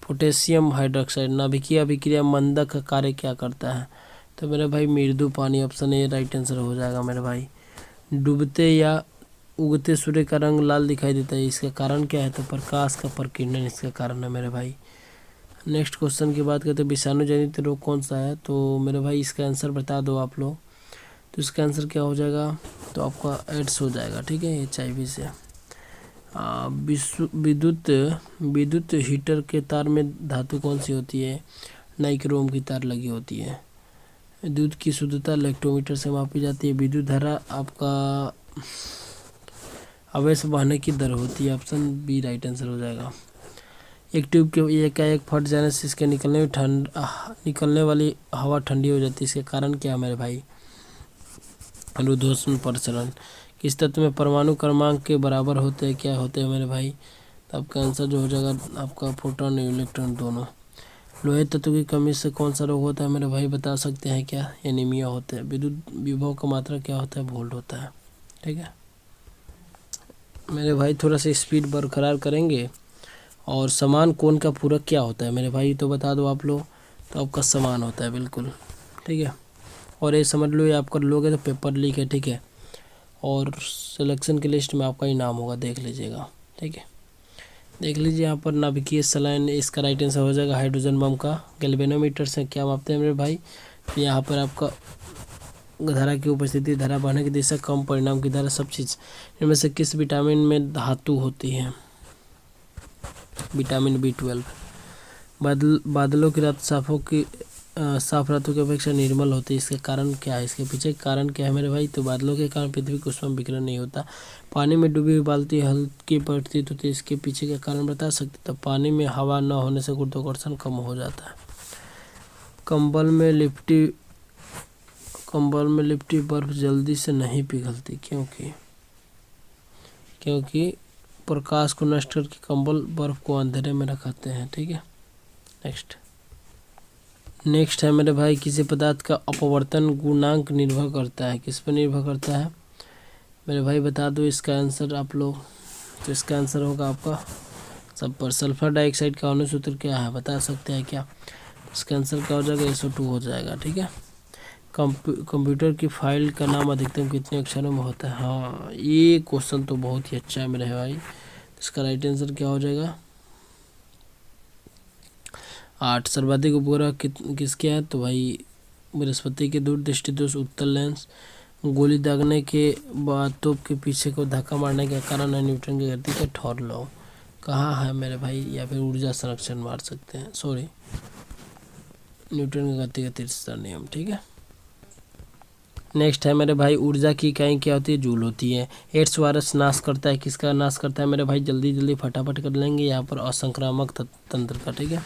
Potassium hydroxide. नाभिकीय अभिक्रिया मंदक का कार्य क्या करता है, तो मेरे भाई मृदु पानी। ऑप्शन ए राइट आंसर हो जाएगा मेरे भाई। डूबते या उगते सूर्य का रंग लाल दिखाई देता है, इसका कारण क्या है, तो प्रकाश का प्रकीर्णन इसका कारण है मेरे भाई। नेक्स्ट क्वेश्चन की बात करते हैं विषाणु जनित रोग कौन सा है, तो मेरे भाई इसका आंसर बता दो आप लोग। तो इसका आंसर क्या हो जाएगा, तो आपका एड्स हो जाएगा। ठीक है, HIV से। विद्युत हीटर के तार में धातु कौन सी होती है, नाइक्रोम की तार लगी होती है। दूध की शुद्धता इलेक्ट्रोमीटर से मापी जाती है। विद्युत धारा आपका आवेश बहने की दर होती है। ऑप्शन बी राइट आंसर हो जाएगा। एक ट्यूब के एकाएक फट जाने से इसके निकलने वाली हवा ठंडी हो जाती है, इसके कारण क्या है मेरे भाई, अनुध्वसन प्रसरण। किस तत्व में परमाणु क्रमांक के बराबर होते हैं, क्या होते हैं मेरे भाई, तो आपका आंसर जो हो जाएगा आपका प्रोटॉन और इलेक्ट्रॉन दोनों। लोहे तत्व की कमी से कौन सा रोग होता है मेरे भाई, बता सकते हैं क्या, एनीमिया होता है। विद्युत विभव का मात्रा क्या होता है, वोल्ट होता है। ठीक है मेरे भाई, थोड़ा सा स्पीड बरकरार करेंगे। और समान कोण का पूरक क्या होता है मेरे भाई, तो बता दो आप लोग, तो आपका समान होता है बिल्कुल। ठीक है, और ये समझ लो, ये आप कर लोगे तो पेपर लीक है। ठीक है, और सिलेक्शन की लिस्ट में आपका ही नाम होगा, देख लीजिएगा। ठीक है, देख लीजिए यहाँ पर नाभिकीय सलाइन, इसका राइट आंसर हो जाएगा। हाइड्रोजन बम का गैल्वेनोमीटर से क्या मापते हैं मेरे भाई, तो यहाँ पर आपका धारा की उपस्थिति, धारा बहने की दिशा, कम परिणाम की धारा, सब चीज़। इनमें से किस विटामिन में धातु होती है, विटामिन B12। बादलों की रात साफ रातों की अपेक्षा निर्मल होती है, इसके कारण क्या है, इसके पीछे कारण क्या है मेरे भाई, तो बादलों के कारण पृथ्वी को उष्मा विकिरण नहीं होता। पानी में डूबी हुई बाल्टी हल्की प्रतीत होती है, इसके पीछे का कारण बता सकते, तो पानी में हवा न होने से गुरुत्वाकर्षण कम हो जाता है। कंबल में लिपटी बर्फ जल्दी से नहीं पिघलती, क्योंकि प्रकाश को नष्ट करके कंबल बर्फ को अंधेरे में रखाते हैं। ठीक है, नेक्स्ट है मेरे भाई, किसी पदार्थ का अपवर्तन गुणांक निर्भर करता है, किस पर निर्भर करता है मेरे भाई, बता दो इसका आंसर आप लोग। तो इसका आंसर होगा आपका सब पर। सल्फर डाइऑक्साइड का अणु सूत्र क्या है, बता सकते हैं क्या, इसका आंसर क्या हो जाएगा, SO2 हो जाएगा। ठीक है, कंप्यूटर की फाइल का नाम अधिकतम कितने अक्षरों में होता है, हाँ ये क्वेश्चन तो बहुत ही अच्छा है मेरे भाई। इसका राइट आंसर क्या हो जाएगा, 8। सर्वाधिक उपग्रह किसके हैं, तो भाई बृहस्पति के दूरदृष्टि दोष, उत्तल लेंस, गोली दागने के बाद तोप के पीछे को धक्का मारने का कारण है न्यूटन की गति का थर्ड लॉ। कहाँ है मेरे भाई, या फिर ऊर्जा संरक्षण मार सकते हैं, सॉरी, न्यूटन की गति का तीसरा नियम। ठीक है, नेक्स्ट है मेरे भाई, ऊर्जा की इकाई क्या होती है, जूल होती है। एड्स वायरस नाश करता है, किसका नाश करता है मेरे भाई, जल्दी जल्दी फटाफट कर लेंगे यहाँ पर, असंक्रामक तंत्र का। ठीक है,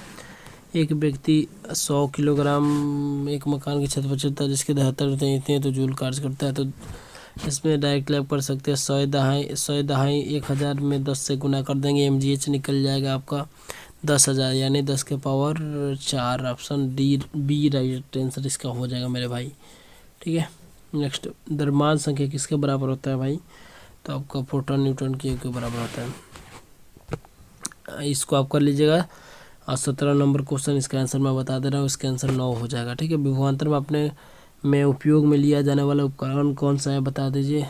एक व्यक्ति 100 किलोग्राम एक मकान की छत पर चलता है जिसके 73 इतने हैं तो जूल कार्य करता है। तो इसमें डायरेक्ट लैप कर सकते हैं, 100 दहाई 1000 में 10 से गुना कर देंगे, mgh निकल जाएगा आपका 10,000 यानी 10 के power 4। Option D be right answer इसका हो जाएगा मेरे भाई। ठीक है, नेक्स्ट, द्रव्यमान संख्या किसके बराबर होता है भाई, तो आपका प्रोटॉन न्यूट्रॉन के बराबर होता है। इसको आप कर लीजिएगा। और 17 नंबर क्वेश्चन, इसका आंसर मैं बता दे रहा हूँ, इसका आंसर 9 हो जाएगा। ठीक है, विभवांतर में अपने में उपयोग में लिया जाने वाला उपकरण कौन सा है बता दीजिए।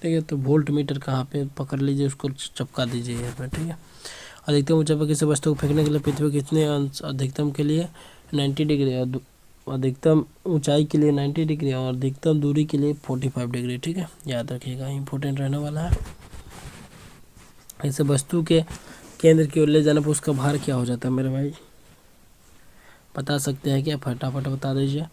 ठीक है, तो वोल्ट मीटर कहाँ पे पकड़ लीजिए, उसको चिपका दीजिए यहाँ पे। ठीक है, अधिकतम ऊंचाई पर किसी वस्तु को फेंकने के लिए पृथ्वी कितने अंश, अधिकतम के लिए 90 डिग्री, अधिकतम ऊंचाई के लिए 90 डिग्री और अधिकतम दूरी के लिए 45 डिग्री। ठीक है, याद रखिएगा, इंपॉर्टेंट रहने वाला है। ऐसे वस्तु के केंद्र की ओर ले जाने पर उसका भार क्या हो जाता है मेरे भाई, बता सकते हैं क्या, फटाफट बता दीजिए,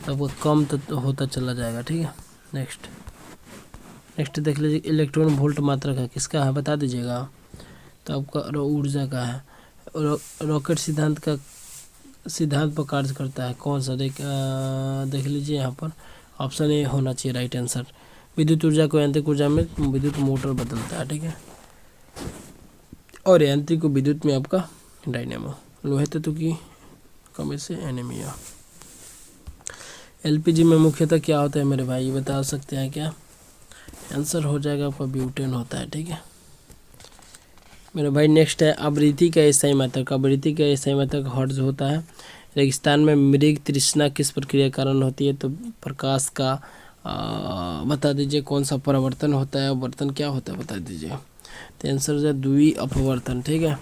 तब वो कम तो होता चला जाएगा। ठीक है, नेक्स्ट देख लीजिए, इलेक्ट्रॉन वोल्ट मात्रा का किसका है बता दीजिएगा, तो आपका ऊर्जा का है। रॉकेट सिद्धांत पर कार्य करता है, कौन सा, देख लीजिए यहाँ पर, ऑप्शन ए होना चाहिए राइट आंसर। विद्युत ऊर्जा को यांत्रिक ऊर्जा में विद्युत मोटर बदलता है। ठीक है, और यांत्रिक को विद्युत में आपका डायनेमो। लोहे तत्व की कमी से एनीमिया। एलपीजी में मुख्यतः क्या होता है मेरे भाई, बता सकते हैं क्या, आंसर हो जाएगा आपका ब्यूटेन होता है। ठीक है मेरे भाई, नेक्स्ट है, आवृत्ति का स्थायी मात्रक। आवृत्ति का स्थायी मात्रक हर्ट्ज होता है। रेगिस्तान में मृग तृष्णा किस प्रक्रिया के कारण होती है, तो प्रकाश का बता दीजिए कौन सा परावर्तन होता है, अपवर्तन क्या होता है बता दीजिए, तो आंसर है द्वि अपवर्तन। ठीक है,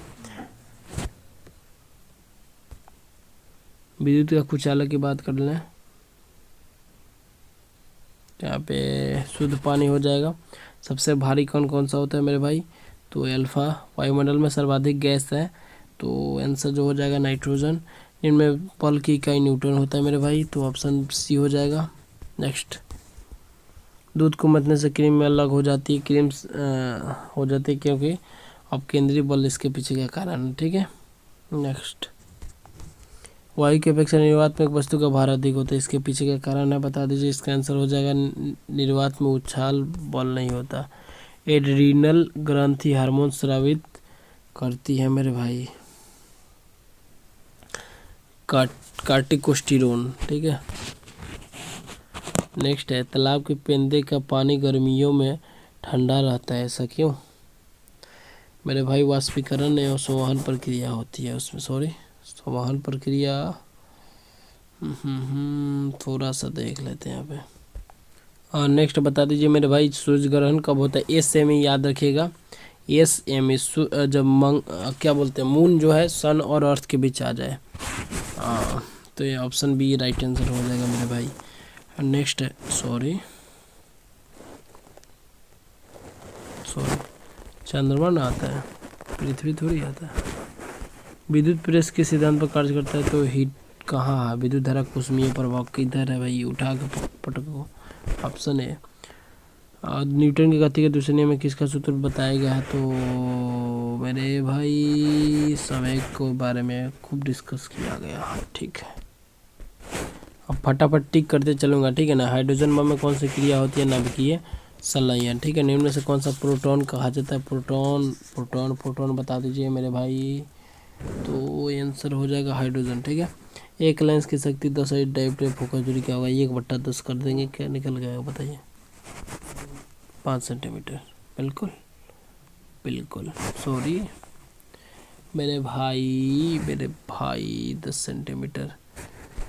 विद्युत का कुचालक की बात कर लें, यहाँ पे शुद्ध पानी हो जाएगा। सबसे भारी कण कौन सा होता है मेरे भाई, तो अल्फा। वायुमंडल में सर्वाधिक गैस है, तो आंसर जो हो जाएगा नाइट्रोजन। इनमें बल की इकाई न्यूटन होता है मेरे भाई, तो ऑप्शन सी हो जाएगा। नेक्स्ट, दूध को मथने से क्रीम में अलग हो जाती है, क्रीम हो जाती है क्योंकि अब केंद्रीय बल इसके पीछे का कारण है। ठीक है, नेक्स्ट, वायु की अपेक्षा निर्वात में एक वस्तु का भार अधिक होता है, इसके पीछे का कारण है बता दीजिए, इसका आंसर हो जाएगा निर्वात में उछाल बल नहीं होता। एड्रीनल ग्रंथि हार्मोन स्रावित करती है मेरे भाई, कार्टिकोस्टेरोन। ठीक है, नेक्स्ट है, तालाब के पेंदे का पानी गर्मियों में ठंडा रहता है, ऐसा क्यों मेरे भाई, वाष्पीकरण एवं संवहन प्रक्रिया होती है उसमें, सॉरी संवहन प्रक्रिया, थोड़ा सा देख लेते हैं यहाँ पे। और नेक्स्ट बता दीजिए मेरे भाई, सूर्य ग्रहण कब होता है, एस एम ई याद रखिएगा, एस एम ई जब क्या बोलते हैं, मून जो है सन और अर्थ के बीच आ जाए, तो ये ऑप्शन बी राइट आंसर हो जाएगा मेरे भाई। नेक्स्ट है, सॉरी चंद्रमा ना आता है, पृथ्वी थोड़ी आता है। विद्युत प्रेस के सिद्धांत पर कार्य करता है, तो हीट कहाँ है, विद्युत धारा कुसुमीय प्रभाव किधर है भाई, उठा के पटको, ऑप्शन है। न्यूटन की गति के दूसरे नियम में किसका सूत्र बताया गया है, तो मेरे भाई समय के बारे में खूब डिस्कस किया गया है। ठीक है, अब फटाफट टिक करते चलूँगा। ठीक है ना, हाइड्रोजन बम में कौन सी क्रिया होती है, नाभिकीय संलयन। ठीक है, निम्न में से कौन सा प्रोटॉन कहा जाता है, प्रोटॉन बता दीजिए मेरे भाई, तो आंसर हो जाएगा हाइड्रोजन। ठीक है, एक लेंस की शक्ति 10 डायोप्टर फोकस दूरी क्या होगा, 1/10 कर देंगे, क्या निकल गया बताइए, 5 सेंटीमीटर। बिल्कुल सॉरी मेरे भाई 10 सेंटीमीटर,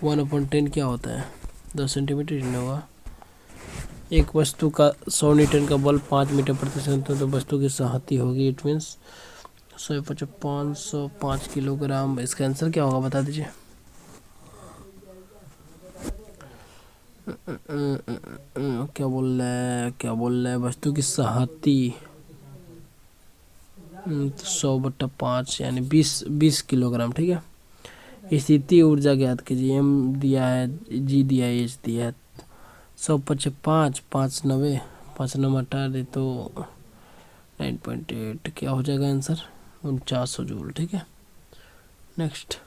1/10 क्या होता है, 10 सेंटीमीटर नहीं होगा। एक वस्तु का 100 न्यूटन का बल 5 मीटर प्रति सेकंड, तो वस्तु की सहती होगी, इट मीन्स 505 किलोग्राम। इसका आंसर क्या होगा बता दीजिए, क्या बोल रहा है वस्तु की सहाती 100/5 यानी 20 किलोग्राम। ठीक है। स्थिति ऊर्जा ज्ञात कीजिए। एम दिया है, जी दिया है, एच दिया है। 100/5 590 5 हटा दे तो 9.8 क्या हो जाएगा आंसर 4900 जूल। ठीक है। नेक्स्ट,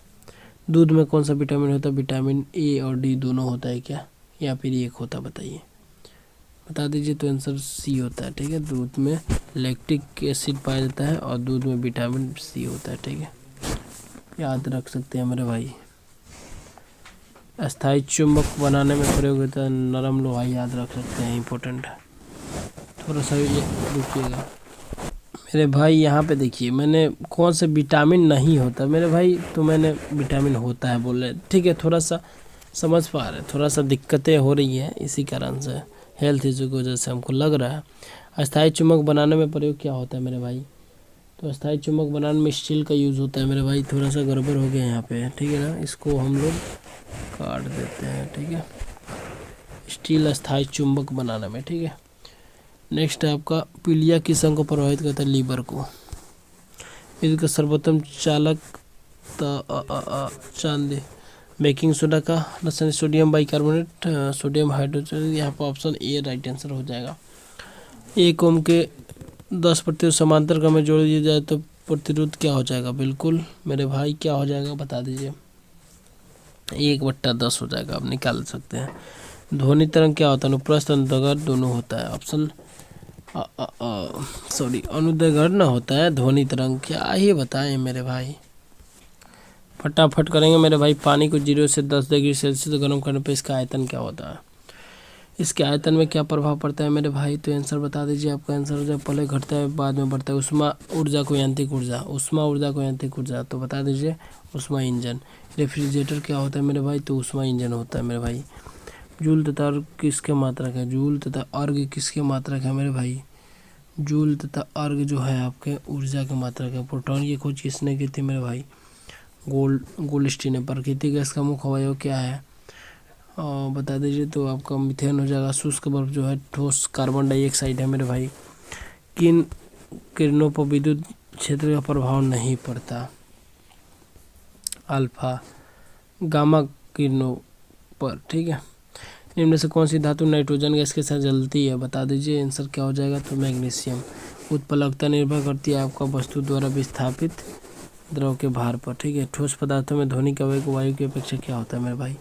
दूध में कौन सा विटामिन होता है? विटामिन ए और डी दोनों होता है क्या, या फिर एक होता, बताइए, बता दीजिए। तो आंसर सी होता है। ठीक है। दूध में लैक्टिक एसिड पाया जाता है और दूध में विटामिन सी होता है। ठीक है, याद रख सकते हैं मेरे भाई। अस्थायी चुंबक बनाने में प्रयोग होता है नरम लोहा, याद रख सकते हैं, इम्पोर्टेंट है। थोड़ा सा ये रुकिएगा मेरे भाई। यहाँ पे देखिए मैंने कौन से विटामिन नहीं होता मेरे भाई, तो मैंने विटामिन होता है बोल रहे। ठीक है, थोड़ा सा समझ पा रहे, थोड़ा सा दिक्कतें हो रही है इसी कारण से, हेल्थ इशू की वजह से हमको लग रहा है। अस्थायी चुंबक बनाने में प्रयोग क्या होता है मेरे भाई? तो अस्थायी चुंबक बनाने में स्टील का यूज़ होता है मेरे भाई। थोड़ा सा गड़बड़ हो गया यहाँ पे, ठीक है ना, इसको हम लोग काट देते हैं। ठीक है, स्टील अस्थायी चुंबक बनाने में। ठीक है। नेक्स्ट है आपका, पीलिया किस अंग को प्रभावित करता है? लीवर को। विद्युत का सर्वोत्तम चालक चांदी। बेकिंग सोडा का रासायनिक सोडियम बाइकार्बोनेट, सोडियम हाइड्रोजन। यहाँ पर ऑप्शन ए राइट आंसर हो जाएगा। 1 ओम के 10 प्रतिरोध समांतर क्रम में जोड़ दिया जाए तो प्रतिरोध क्या हो जाएगा? बिल्कुल मेरे भाई, क्या हो जाएगा बता दीजिए। 1/10 हो जाएगा, आप निकाल सकते हैं। ध्वनि तरंग क्या होता है? अनुप्रस्थ अनुदैर्घ्य दोनों होता है। ऑप्शन सॉरी, अनुदैर्घ्य ना होता है ध्वनि तरंग। क्या ही बताएं मेरे भाई, फटाफट करेंगे मेरे भाई। पानी को 0 से 10 डिग्री सेल्सियस गर्म करने पर इसका आयतन क्या होता है? इसके आयतन में क्या प्रभाव पड़ता है मेरे भाई? तो आंसर बता दीजिए। आपका आंसर जब पहले घटता है बाद में बढ़ता है। उष्मा ऊर्जा को यांत्रिक ऊर्जा, उष्मा ऊर्जा को यांत्रिक ऊर्जा, तो बता दीजिए उष्मा इंजन। रेफ्रिजरेटर क्या होता है मेरे भाई? तो उष्मा इंजन होता है मेरे भाई। जूल तथा अर्घ किसके मात्रक है? जूल तथा अर्घ किसके मात्रक है मेरे भाई? जूल तथा अर्घ जो है आपके ऊर्जा के मात्रक है। प्रोटॉन की खोज किसने की थी मेरे भाई? गोल्डस्टीन ने। प्राकृतिक गैस का मुख्य अवयव क्या है? बता दीजिए। तो आपका मीथेन हो जाएगा। शुष्क बर्फ जो है ठोस कार्बन डाइऑक्साइड है मेरे भाई। किन किरणों पर विद्युत क्षेत्र का प्रभाव नहीं पड़ता? अल्फा गामा किरणों पर। ठीक है। इनमें से कौन सी धातु नाइट्रोजन गैस के साथ जलती है? बता दीजिए, आंसर क्या हो जाएगा? तो मैग्नीशियम। उत्प्लवकता निर्भर करती है आपका वस्तु द्वारा विस्थापित द्रव के भार पर। ठीक है। ठोस पदार्थों में ध्वनि का वेग वायु की अपेक्षा क्या होता है मेरे भाई?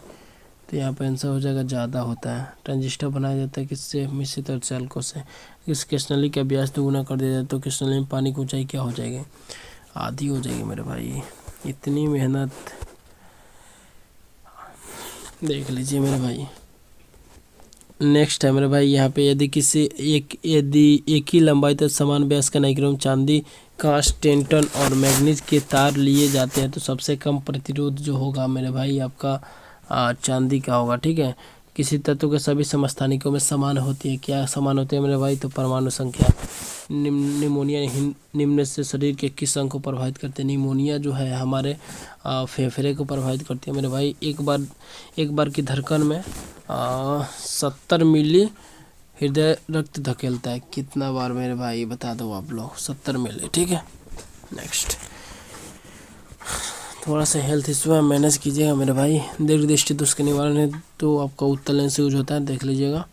तो यहाँ पर आंसर हो जाएगा ज़्यादा होता है। ट्रांजिस्टर बनाया जाता है किससे? मिश्रित अर्धचालकों से। इस कृष्णली का व्यास दोगुना कर दिया जाए तो कृष्णली में पानी की ऊंचाई क्या हो जाएगी? आधी हो जाएगी मेरे भाई। इतनी मेहनत देख लीजिए मेरे भाई। नेक्स्ट है मेरे भाई, यहाँ पे यदि एक ही लंबाई तक समान व्यास का नाइक्रोम, चांदी, कांच, टेंटन और मैग्नीज के तार लिए जाते हैं तो सबसे कम प्रतिरोध जो होगा मेरे भाई आपका चांदी का होगा। ठीक है। किसी तत्व के सभी समस्थानिकों में समान होती है। क्या समान होती है मेरे भाई? तो परमाणु संख्या। निमोनिया निम्न से शरीर के किस अंग को प्रभावित करते हैं? निमोनिया जो है हमारे फेफड़े को प्रभावित करती है मेरे भाई। एक बार की धड़कन में 70 मिली हृदय रक्त धकेलता है। कितना बार मेरे भाई बता दो आप लोग? 70 मिली। ठीक है। नेक्स्ट, थोड़ा सा हेल्थ इशू है, मैनेज कीजिएगा मेरे भाई। दीर्घ दृष्टि दोष के निवारण है तो आपका उत्तल लेंस यूज होता है, देख लीजिएगा।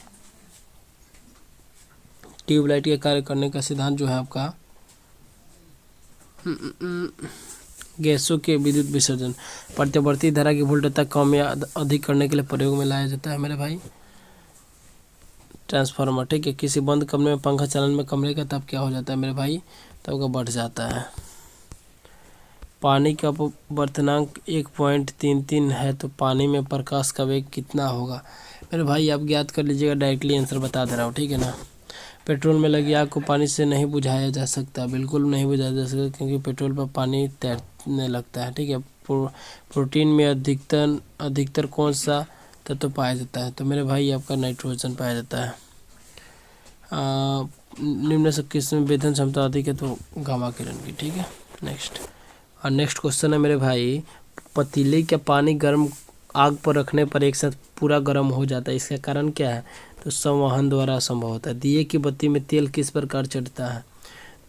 ट्यूबलाइट के कार्य करने का सिद्धांत जो है आपका गैसों के विद्युत विसर्जन, प्रत्यावर्ती धारा की वोल्टेज कम या अधिक करने के लिए प्रयोग में लाया जाता है मेरे भाई। ट्रांसफार्मर। ठीक है। किसी बंद कमरे में पंखा चलन में कमरे का ताप क्या हो जाता है मेरे भाई? तब का बढ़ जाता है। पानी का अपवर्तनांक 1.33 है तो पानी में प्रकाश का वेग कितना होगा मेरे भाई? आप ज्ञात कर लीजिएगा, डायरेक्टली आंसर बता दे रहा हूँ। ठीक है ना। पेट्रोल में लगी आग को पानी से नहीं बुझाया जा सकता, बिल्कुल नहीं बुझाया जा सकता, क्योंकि पेट्रोल पर पानी तैरने लगता है। ठीक है। प्रोटीन में अधिकतर कौन सा तत्व पाया जाता है? तो मेरे भाई आपका नाइट्रोजन पाया जाता है। निम्न से किस में वेधन क्षमता अधिक है? तो गामा किरण की। ठीक है। नेक्स्ट, और नेक्स्ट क्वेश्चन है मेरे भाई, पतीले का पानी गर्म आग पर रखने पर एक साथ पूरा गर्म हो जाता है, इसका कारण क्या है? तो संवहन द्वारा संभव होता है। दिए की बत्ती में तेल किस प्रकार चढ़ता है?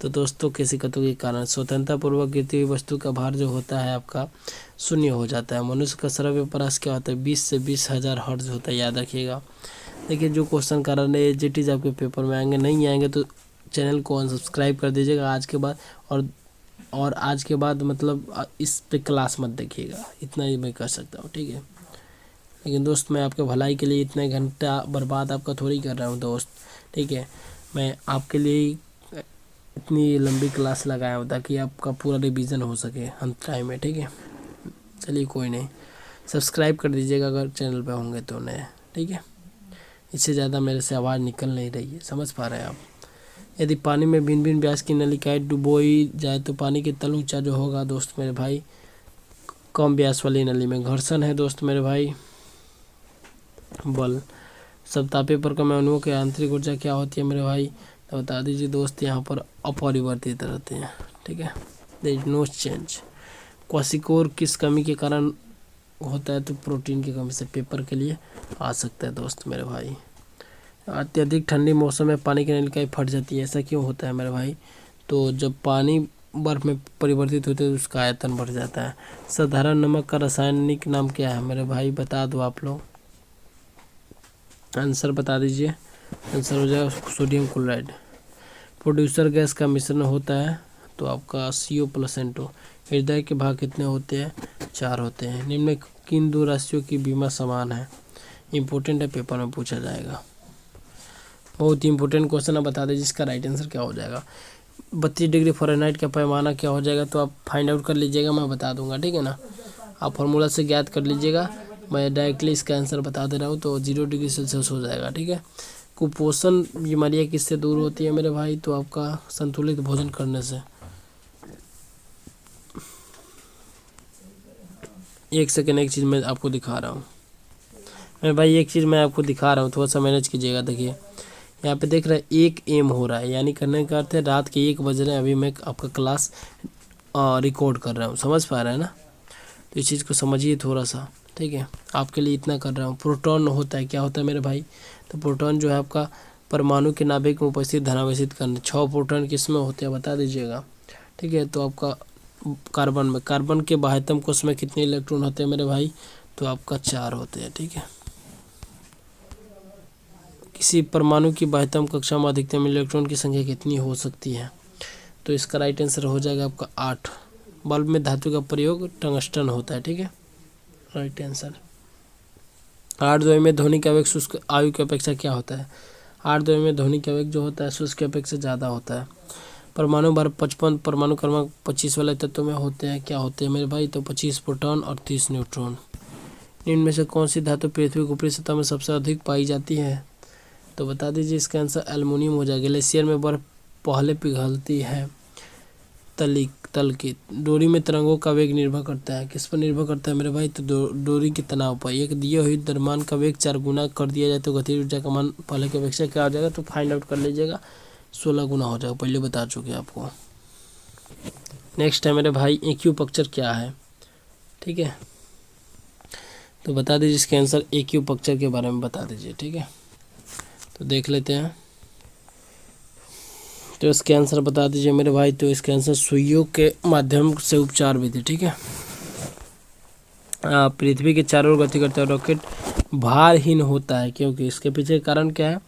तो दोस्तों केशिकतों के कारण। स्वतंत्रतापूर्वक गिरती हुई वस्तु का भार जो होता है आपका शून्य हो जाता है। मनुष्य का श्रव्य परास क्या होता है? 20 से 20,000 हर्ट्ज होता है, याद रखिएगा। देखिए जो क्वेश्चन कारण है एज आपके पेपर में आएंगे, नहीं आएंगे तो चैनल को अनसब्सक्राइब कर दीजिएगा आज के बाद, और आज के बाद मतलब इस पे क्लास मत देखिएगा, इतना ही मैं कर सकता हूँ, ठीक है। लेकिन दोस्त मैं आपके भलाई के लिए इतना घंटा बर्बाद आपका थोड़ी कर रहा हूँ दोस्त, ठीक है। मैं आपके लिए इतनी लंबी क्लास लगाया हूँ ताकि आपका पूरा रिवीजन हो सके हम टाइम में, ठीक है। चलिए कोई नहीं, सब्सक्राइब कर दीजिएगा अगर चैनल पे होंगे तो नए, ठीक है। इससे ज़्यादा मेरे से आवाज़ निकल नहीं रही है, समझ पा रहे हैं आप। यदि पानी में भिन्न भिन्न व्यास की नलिकाएं डुबोई जाए तो पानी के तल ऊंचा जो होगा दोस्त मेरे भाई, कम व्यास वाली नली में घर्षण है दोस्त मेरे भाई, बल। समतापीय प्रक्रम अणुओं की आंतरिक ऊर्जा क्या होती है मेरे भाई? तो बता दीजिए दोस्त, यहाँ पर अपरिवर्तित रहते हैं, ठीक है, देयर इज नो चेंज। क्वासिकोर किस कमी के कारण होता है? तो प्रोटीन की कमी से पेपर के लिए आ सकता है दोस्त मेरे भाई। अत्यधिक ठंडी मौसम में पानी की नलिकाएं फट जाती है, ऐसा क्यों होता है मेरे भाई? तो जब पानी बर्फ में परिवर्तित होते है तो उसका आयतन बढ़ जाता है। साधारण नमक का रासायनिक नाम क्या है मेरे भाई? बता दो आप लोग, आंसर बता दीजिए। आंसर हो जाएगा सोडियम क्लोराइड। प्रोड्यूसर गैस का मिश्रण होता है तो आपका CO+N2। हृदय के भाग कितने होते हैं? 4 होते हैं। निम्न में किन दो राशियों की बीमा समान है? इम्पोर्टेंट है, पेपर में पूछा जाएगा, बहुत ही इंपॉर्टेंट क्वेश्चन है। बता दें जिसका राइट आंसर क्या हो जाएगा। 32 डिग्री फ़ारेनहाइट का पैमाना क्या हो जाएगा? तो आप फाइंड आउट कर लीजिएगा, मैं बता दूंगा, ठीक है ना। आप फार्मूला से ज्ञात कर लीजिएगा, मैं डायरेक्टली इसका आंसर बता दे रहा हूँ। तो 0 डिग्री सेल्सियस हो जाएगा, ठीक है। कुपोषण बीमारियाँ किससे दूर होती है मेरे भाई? तो आपका संतुलित भोजन करने से। एक सेकेंड, एक चीज़ मैं आपको दिखा रहा हूँ मेरे भाई, एक चीज़ मैं आपको दिखा रहा हूँ, थोड़ा सा मैनेज कीजिएगा। देखिए यहाँ पे देख रहे हैं 1 AM हो रहा है, यानी करने का अर्थ है रात के 1 बज रहे हैं। अभी मैं आपका क्लास रिकॉर्ड कर रहा हूँ, समझ पा रहे हैं ना। तो इस चीज़ को समझिए थोड़ा सा, ठीक है। आपके लिए इतना कर रहा हूँ। प्रोटॉन होता है, क्या होता है मेरे भाई? तो प्रोटॉन जो है आपका परमाणु के नाभिक में उपस्थित धनावेशित करने। 6 प्रोटॉन किस में होते हैं बता दीजिएगा, ठीक है। तो आपका कार्बन में, कार्बन के बाह्यतम कोश में कितने इलेक्ट्रॉन होते हैं मेरे भाई? तो आपका 4 होते हैं, ठीक है। किसी परमाणु की बाह्यतम कक्षा में अधिकतम इलेक्ट्रॉन की संख्या कितनी हो सकती है? तो इसका राइट आंसर हो जाएगा आपका 8। बल्ब में धातु का प्रयोग टंगस्टन होता है, ठीक है, राइट आंसर। 8 में ध्वनि का वेग शुष्क आयु की अपेक्षा क्या होता है? 8 में ध्वनि का वेग जो होता है शुष्क की अपेक्षा ज़्यादा होता है। परमाणु भार 55, परमाणु क्रमांक 25 वाले तत्वों में होते हैं, क्या होते हैं मेरे भाई? तो 25 प्रोटॉन और 30 न्यूट्रॉन। इनमें से कौन सी धातु पृथ्वी की ऊपरी सतह में सबसे अधिक पाई जाती है? तो बता दीजिए इसका आंसर एल्युमिनियम हो जाएगा। ग्लेशियर में बर्फ पहले पिघलती है तल की। डोरी में तरंगों का वेग निर्भर करता है, किस पर निर्भर करता है मेरे भाई? तो डोरी के तनाव पर। एक दिए हुई द्रव्यमान का वेग 4 गुना कर दिया जाए तो गतिज ऊर्जा का मान पहले की अपेक्षा क्या हो जाएगा? तो फाइंड आउट कर लीजिएगा, 16 गुना हो जाएगा, पहले बता चुके आपको। नेक्स्ट है मेरे भाई एक्यूपंक्चर क्या है, ठीक है। तो बता दीजिए इसके आंसर एक्यूपंक्चर के बारे में बता दीजिए, ठीक है। तो देख लेते हैं, तो इसके आंसर बता दीजिए मेरे भाई। तो इसके आंसर सुइयों के माध्यम से उपचार विधि, ठीक है। पृथ्वी के चारों ओर गति करता है रॉकेट भारहीन होता है क्योंकि इसके पीछे कारण क्या है?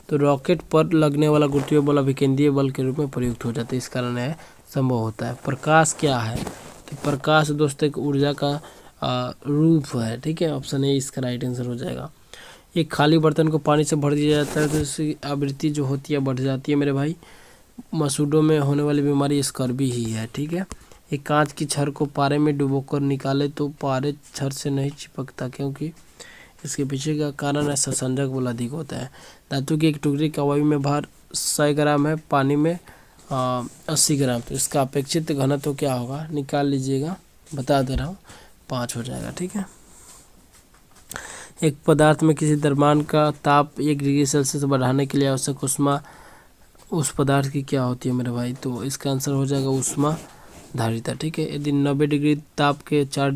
तो रॉकेट पर लगने वाला गुरुत्वीय बल अभिकेंद्रीय बल के रूप में प्रयुक्त हो जाता है, इस कारण है संभव होता है। प्रकाश क्या है? तो प्रकाश दोस्तों एक ऊर्जा का रूप है, ठीक है। ऑप्शन ए इसका राइट आंसर हो जाएगा। एक खाली बर्तन को पानी से भर दिया जाता है तो इसकी आवृत्ति जो होती है बढ़ जाती है मेरे भाई। मसूड़ों में होने वाली बीमारी स्कर्वी ही है, ठीक है। एक कांच की छड़ को पारे में डुबोकर निकाले तो पारे छड़ से नहीं चिपकता क्योंकि इसके पीछे का कारण है संसंजक बल अधिक होता है। धातु की एक टुकड़ी का वायु में भार 100 ग्राम है, पानी में 80 ग्राम। तो इसका अपेक्षित घनत्व क्या होगा? निकाल लीजिएगा, बता दे रहा हूँ, 5 हो जाएगा, ठीक है। एक पदार्थ में किसी द्रव्यमान का ताप 1 डिग्री सेल्सियस बढ़ाने के लिए आवश्यक ऊष्मा उस पदार्थ की क्या होती है मेरे भाई? तो इसका आंसर हो जाएगा ऊष्मा धारिता। ठीक है, यदि 90 डिग्री ताप के 4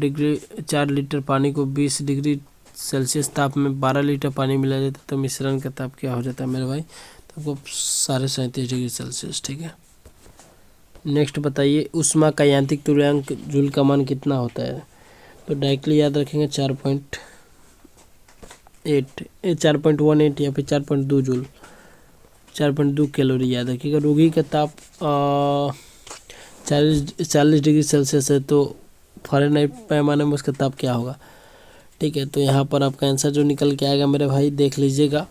लीटर पानी को 20 डिग्री सेल्सियस ताप में 12 लीटर पानी मिला जाता है तो मिश्रण का ताप क्या हो जाता है मेरे भाई, तो आपको 37.5 डिग्री सेल्सियस। ठीक है, नेक्स्ट बताइए ऊष्मा का यांत्रिक तुल्यांक जूल का मान कितना होता है, तो डायरेक्टली याद रखेंगे 4.18 या फिर 4.2 जूल, 4.2 कैलोरी याद रखिएगा। रोगी का ताप 40 डिग्री सेल्सियस है तो फ़ारेनहाइट पैमाने में उसका ताप क्या होगा। ठीक है, तो यहाँ पर आपका आंसर जो निकल के आएगा मेरे भाई देख लीजिएगा।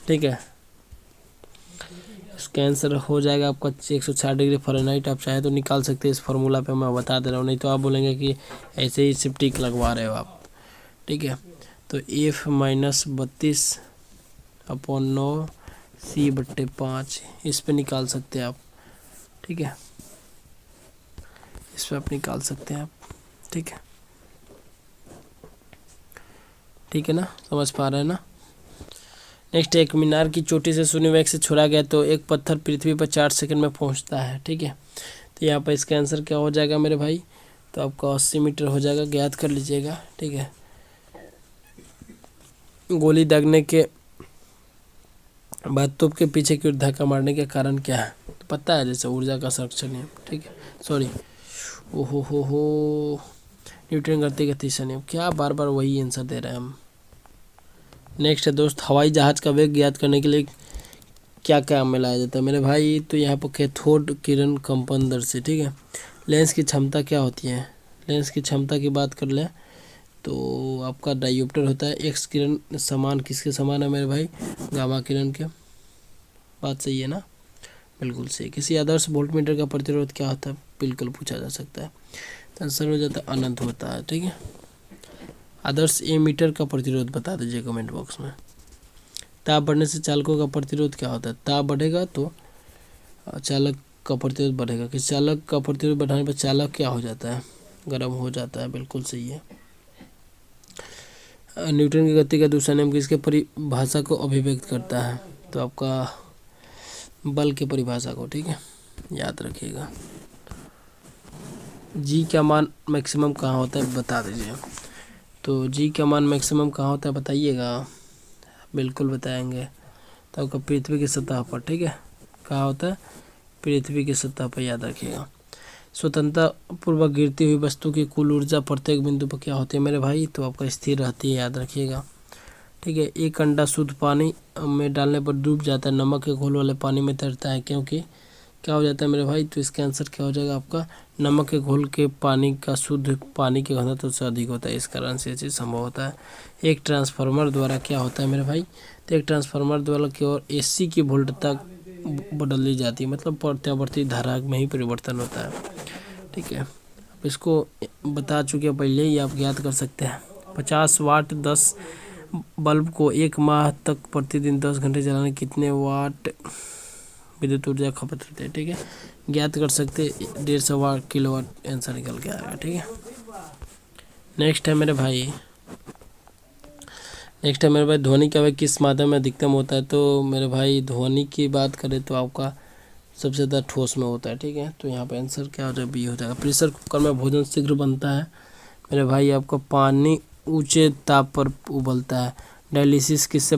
ठीक है, इसका आंसर हो जाएगा आपका 160 डिग्री फ़ारेनहाइट। आप चाहे तो निकाल सकते हैं, इस फार्मूला पे मैं बता दे रहा हूँ, नहीं तो आप बोलेंगे कि ऐसे ही सिर्फ टिक लगवा रहे हो आप। ठीक है, तो F -32/9 C/5 इस पे निकाल सकते हैं आप। ठीक है, इस पे आप निकाल सकते हैं आप। ठीक है, ठीक है ना, समझ पा रहे हैं ना। नेक्स्ट, एक मीनार की चोटी से शून्य वेग से छोड़ा गया तो एक पत्थर पृथ्वी पर 4 सेकंड में पहुंचता है। ठीक है, तो यहाँ पर इसका आंसर क्या हो जाएगा मेरे भाई, तो आपका 80 मीटर हो जाएगा, ज्ञात कर लीजिएगा। ठीक है, गोली दागने के बाद तोप के पीछे की ओर धक्का मारने के कारण क्या है, तो पता है जैसे ऊर्जा का संरक्षण नियम। ठीक है, सॉरी, ओहो हो न्यूटन गति का नियम, क्या बार बार वही आंसर दे रहे हैं हम। नेक्स्ट है दोस्त, हवाई जहाज का वेग ज्ञात करने के लिए क्या क्या मिलाया जाता है मेरे भाई, तो यहाँ पर कैथोड किरण कंपन दर से। ठीक है, लेंस की क्षमता क्या होती है, लेंस की क्षमता की बात कर लें तो आपका डायोप्टर होता है। एक्स किरण समान किसके समान है मेरे भाई, गामा किरण के। बात सही है ना, बिल्कुल सही। किसी आदर्श वोल्टमीटर का प्रतिरोध क्या होता है, बिल्कुल पूछा जा सकता है, तो आंसर हो जाता है अनंत होता है। ठीक है, आदर्श एमीटर का प्रतिरोध बता दीजिए कमेंट बॉक्स में। ताप बढ़ने से चालकों का प्रतिरोध क्या होता है, ताप बढ़ेगा तो चालक का प्रतिरोध बढ़ेगा। किसी चालक का प्रतिरोध बढ़ाने पर चालक क्या हो जाता है, गर्म हो जाता है, बिल्कुल सही है। न्यूटन की गति का दूसरा नियम किसके परिभाषा को अभिव्यक्त करता है, तो आपका बल की परिभाषा को। ठीक है, याद रखिएगा। जी का मान मैक्सिमम कहाँ होता है बता दीजिए, तो जी का मान मैक्सिमम कहाँ होता है बताइएगा, बिल्कुल बताएंगे। तो आपका पृथ्वी की सतह पर। ठीक है, कहाँ होता है, पृथ्वी की सतह पर, याद रखिएगा। स्वतंत्रता पूर्वक गिरती हुई वस्तु की कुल ऊर्जा प्रत्येक बिंदु पर क्या होती है मेरे भाई, तो आपका स्थिर रहती है, याद रखिएगा। ठीक है, एक अंडा शुद्ध पानी में डालने पर डूब जाता है, नमक के घोल वाले पानी में तैरता है क्योंकि क्या हो जाता है मेरे भाई, तो इसका आंसर क्या हो जाएगा आपका, नमक के घोल के पानी का शुद्ध पानी के घनत्व से अधिक होता है, इस कारण से ये चीज़ संभव होता है। एक ट्रांसफार्मर द्वारा क्या होता है मेरे भाई, तो एक ट्रांसफार्मर द्वारा की ओर AC की वोल्टता बदल दी जाती है, मतलब प्रत्यावर्ती धारा में ही परिवर्तन होता है। ठीक है, अब इसको बता चुके पहले ही, आप ज्ञात कर सकते हैं। 50 वाट 10 बल्ब को 1 माह तक प्रतिदिन 10 घंटे जलाने कितने वाट विद्युत ऊर्जा खपत होती है। ठीक है, ज्ञात कर सकते 150 किलोवाट आंसर निकल के आएगा। ठीक है, नेक्स्ट है मेरे भाई, ध्वनि का वेग किस माध्यम में अधिकतम होता है, तो मेरे भाई ध्वनि की बात करें तो आपका सबसे ज़्यादा ठोस में होता है। ठीक है, तो यहाँ पे आंसर क्या हो जाएगा, बी हो जाएगा। प्रेशर कुकर में भोजन शीघ्र बनता है मेरे भाई, आपका पानी ऊंचे ताप पर उबलता है। डायलिसिस किससे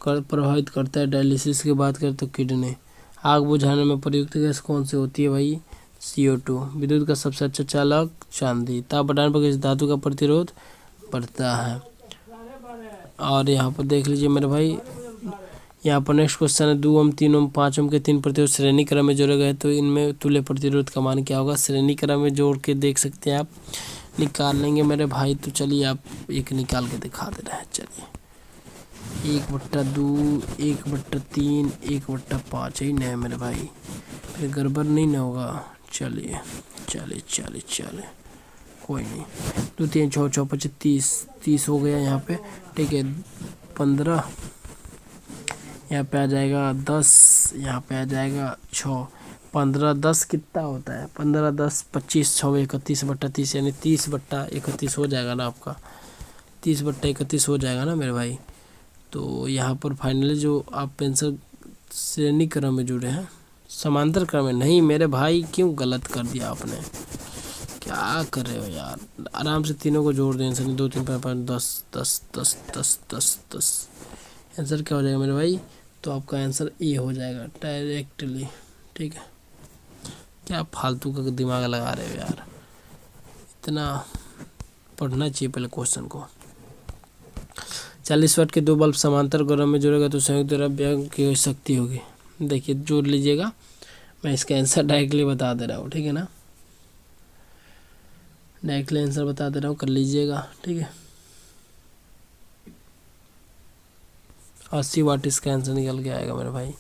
प्रभावित करता है, डायलिसिस की बात करें तो किडनी। आग बुझाने में प्रयुक्त गैस कौन सी होती है भाई, CO2। विद्युत का सबसे अच्छा चालक चांदी। ताप बढ़ाने पर किस धातु का प्रतिरोध बढ़ता है। और यहाँ पर देख लीजिए मेरे भाई, यहाँ पर नेक्स्ट क्वेश्चन है 2 ओम 3 ओम 5 ओम के 3 प्रतिरोध श्रेणी क्रम में जोड़े गए तो इनमें तुल्य प्रतिरोध का मान क्या होगा। श्रेणी क्रम में जोड़ के देख सकते हैं आप, निकाल लेंगे मेरे भाई। तो चलिए आप एक निकाल के दिखा दे रहे हैं। चलिए 1/2 1/3 1/5 ही नहीं मेरे भाई, फिर गड़बड़ नहीं ना होगा। चलिए चलिए चलिए चलिए कोई नहीं, 2 3 6 6 25 30 हो गया यहाँ पे। ठीक है, 15 यहाँ पे आ जाएगा, 10 यहाँ पे आ जाएगा, 6 15 10 कितना होता है, 15 10 25 6 31/30 यानी 30/31 हो जाएगा ना आपका, 30/31 हो जाएगा ना मेरे भाई। तो यहाँ पर फाइनली जो आप आंसर श्रेणी क्रम में जुड़े हैं समांतर क्रम में नहीं मेरे भाई, क्यों गलत कर दिया आपने, क्या कर रहे हो यार। आराम से तीनों को जोड़ दें, आंसर 2 3 5 5 10 10 10 10 10 10। आंसर क्या हो जाएगा मेरे भाई, तो आपका आंसर ए हो जाएगा डायरेक्टली। ठीक है, क्या फालतू का दिमाग लगा रहे हो यार, इतना पढ़ना चाहिए पहले क्वेश्चन को। 40 वाट के 2 बल्ब समांतर क्रम में जोड़ेगा तो संयुक्त द्रव्य की शक्ति होगी। देखिए जोड़ लीजिएगा, मैं इसका आंसर डायरेक्टली बता दे रहा हूँ, ठीक है ना, डायरेक्टली आंसर बता दे रहा हूँ, कर लीजिएगा। ठीक है, 80 वाट इसका आंसर निकल के आएगा मेरे भाई।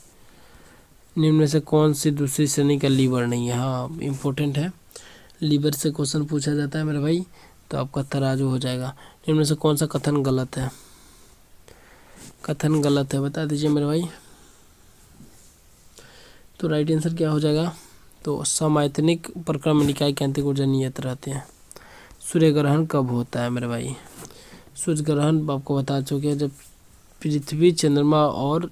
निम्न में से कौन सी दूसरी श्रेणी का लीवर नहीं है, हाँ इम्पोर्टेंट है, लीवर से क्वेश्चन पूछा जाता है मेरे भाई, तो आपका तराजू हो जाएगा। निम्न में से कौन सा कथन गलत है, कथन गलत है बता दीजिए मेरे भाई। तो राइट आंसर क्या हो जाएगा, तो समायतनिक प्रक्रम में निकाय की आंतरिक ऊर्जा नियत रहते हैं। सूर्य ग्रहण कब होता है मेरे भाई, सूर्य ग्रहण आपको बता चुके हैं, जब पृथ्वी चंद्रमा और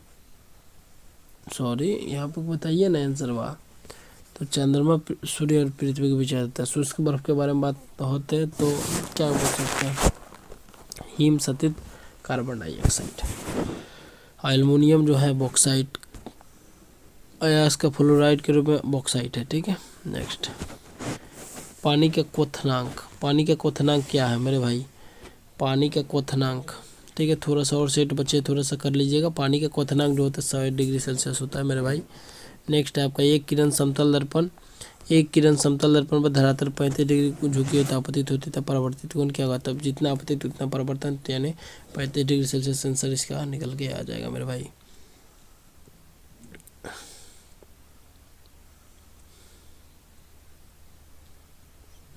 सॉरी यहाँ पर बताइए ना आंसर वहाँ, तो चंद्रमा सूर्य और पृथ्वी के बीच आ जाता है। शुष्क बर्फ के बारे में बात होते हैं तो क्या बोल सकते हैं, हिम सतित कार्बन डाइऑक्साइड। एल्युमिनियम जो है बॉक्साइट, अयास का फ्लोराइड के रूप में बॉक्साइट है। ठीक है, नेक्स्ट पानी का क्वथनांक, पानी का क्वथनांक क्या है मेरे भाई, पानी का क्वथनांक। ठीक है, थोड़ा सा और सेट बचे, थोड़ा सा कर लीजिएगा। पानी का क्वथनांक जो होता है 100 डिग्री सेल्सियस होता है मेरे भाई। नेक्स्ट है आपका एक किरण समतल दर्पण, एक किरण समतल दर्पण पर धरातल 35 डिग्री को झुकी हुई आपतित होती है, परावर्तित कोण क्या होगा, तब जितना आपतित उतना परावर्तन, यानी 35 डिग्री सेल्सियस आंसर इसका निकल के आ जाएगा मेरे भाई।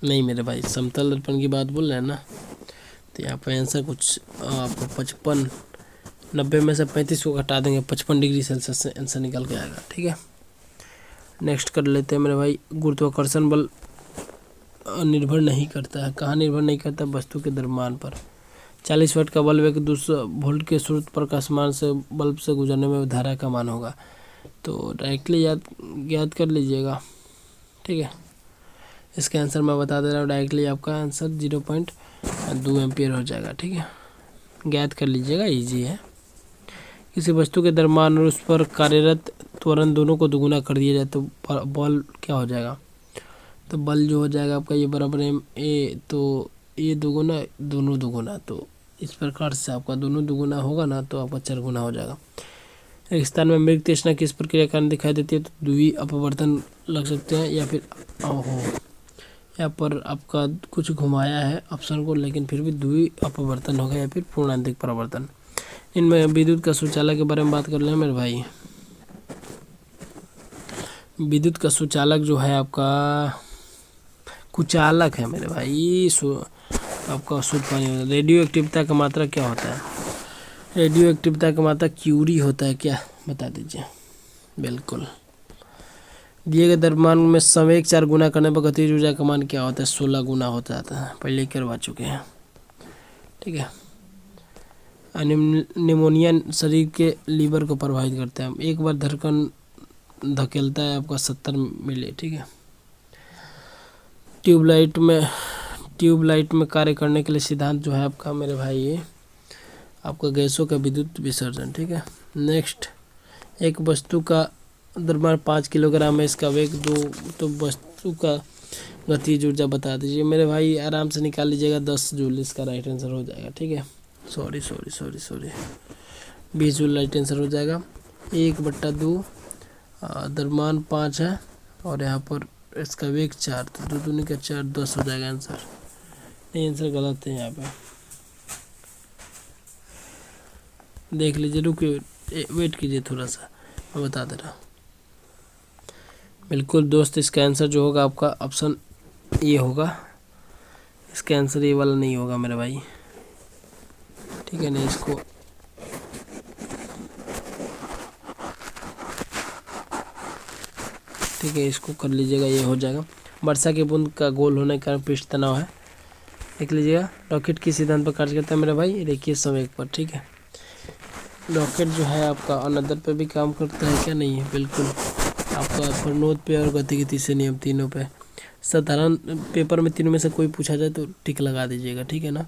नहीं मेरे भाई, समतल दर्पण की बात बोल रहे हैं ना, तो यहाँ पर आंसर कुछ आपको 55 90 में से 35 को घटा देंगे, 55 डिग्री सेल्सियस से आंसर निकल के आएगा। ठीक है, नेक्स्ट कर लेते हैं मेरे भाई। गुरुत्वाकर्षण बल निर्भर नहीं करता है, कहाँ निर्भर नहीं करता, वस्तु के द्रव्यमान पर। 40 वाट का बल्ब एक 200 वोल्ट के स्रोत प्रकाशमान से बल्ब से गुजरने में धारा का मान होगा, तो डायरेक्टली याद कर लीजिएगा। ठीक है, इसका आंसर मैं बता दे रहा हूँ डायरेक्टली, आपका आंसर 0.2 एम्पियर हो जाएगा। ठीक है, ज्ञात कर लीजिएगा, इजी है। किसी वस्तु के द्रव्यमान और उस पर कार्यरत त्वरण दोनों को दुगुना कर दिया जाए तो बल क्या हो जाएगा, तो बल जो हो जाएगा आपका ये बराबर है ए, तो ये दुगुना दोनों दुगुना, तो इस प्रकार से आपका दोनों दुगुना होगा ना, तो आपका 4 गुना हो जाएगा। रेगिस्तान में मृग तृष्णा किस प्रक्रिया के कारण दिखाई देती है, तो द्वितीय अपवर्तन लग सकते हैं, या फिर ओहो यहाँ पर आपका कुछ घुमाया है ऑप्शन को, लेकिन फिर भी द्वितीय अपवर्तन होगा या फिर पूर्णांतिक परावर्तन। इनमें विद्युत का सुचालक के बारे में बात कर ले मेरे भाई। विद्युत का सुचालक जो है आपका कुचालक है मेरे भाई, आपका शुद्ध पानी। रेडियो एक्टिविटी का मात्रा क्या होता है, रेडियो एक्टिविटी का मात्रा क्यूरी होता है, क्या बता दीजिए। बिल्कुल, दिए गए द्रव्यमान में संवेग 4 गुना करने पर गतिज ऊर्जा का मान क्या होता है, 16 गुना हो जाता है, पहले करवा चुके हैं। ठीक है, निमोनिया शरीर के लीवर को प्रभावित करता है, एक बार धड़कन धकेलता है आपका 70 मिली। ठीक है, ट्यूबलाइट में कार्य करने के लिए सिद्धांत जो है आपका मेरे भाई ये आपका गैसों का विद्युत विसर्जन। ठीक है, नेक्स्ट एक वस्तु का द्रव्यमान 5 किलोग्राम है, इसका वेग 2, तो वस्तु का गतिज ऊर्जा बता दीजिए मेरे भाई, आराम से निकाल लीजिएगा, 10 जूल इसका राइट आंसर हो जाएगा। ठीक है, सॉरी 20 जूल राइट आंसर हो जाएगा। 1/2 द्रव्यमान 5 है और यहाँ पर इसका वेग 4, तो 2 दूनी का 4, 10 हो जाएगा आंसर। नहीं, आंसर गलत है, यहाँ पे देख लीजिए, रुकिए वेट कीजिए थोड़ा सा, मैं बता दे रहा हूँ। बिल्कुल दोस्त, इसका आंसर जो होगा आपका ऑप्शन ये होगा, इसका आंसर ये वाला नहीं होगा मेरे भाई। ठीक है, नहीं इसको ठीक है, इसको कर लीजिएगा, ये हो जाएगा। वर्षा की बूंद का गोल होने के कारण पृष्ठ तनाव है, देख लीजिएगा। रॉकेट किस सिद्धांत पर कार्य करता है मेरे भाई, रेखीय संवेग पर। ठीक है, रॉकेट जो है आपका अनदर पे भी काम करता है, क्या नहीं है, बिल्कुल आपका प्रणोद पे और गतिविधि से नियम तीनों पे। साधारण पेपर में तीनों में से कोई पूछा जाए तो टिक लगा दीजिएगा, ठीक है ना।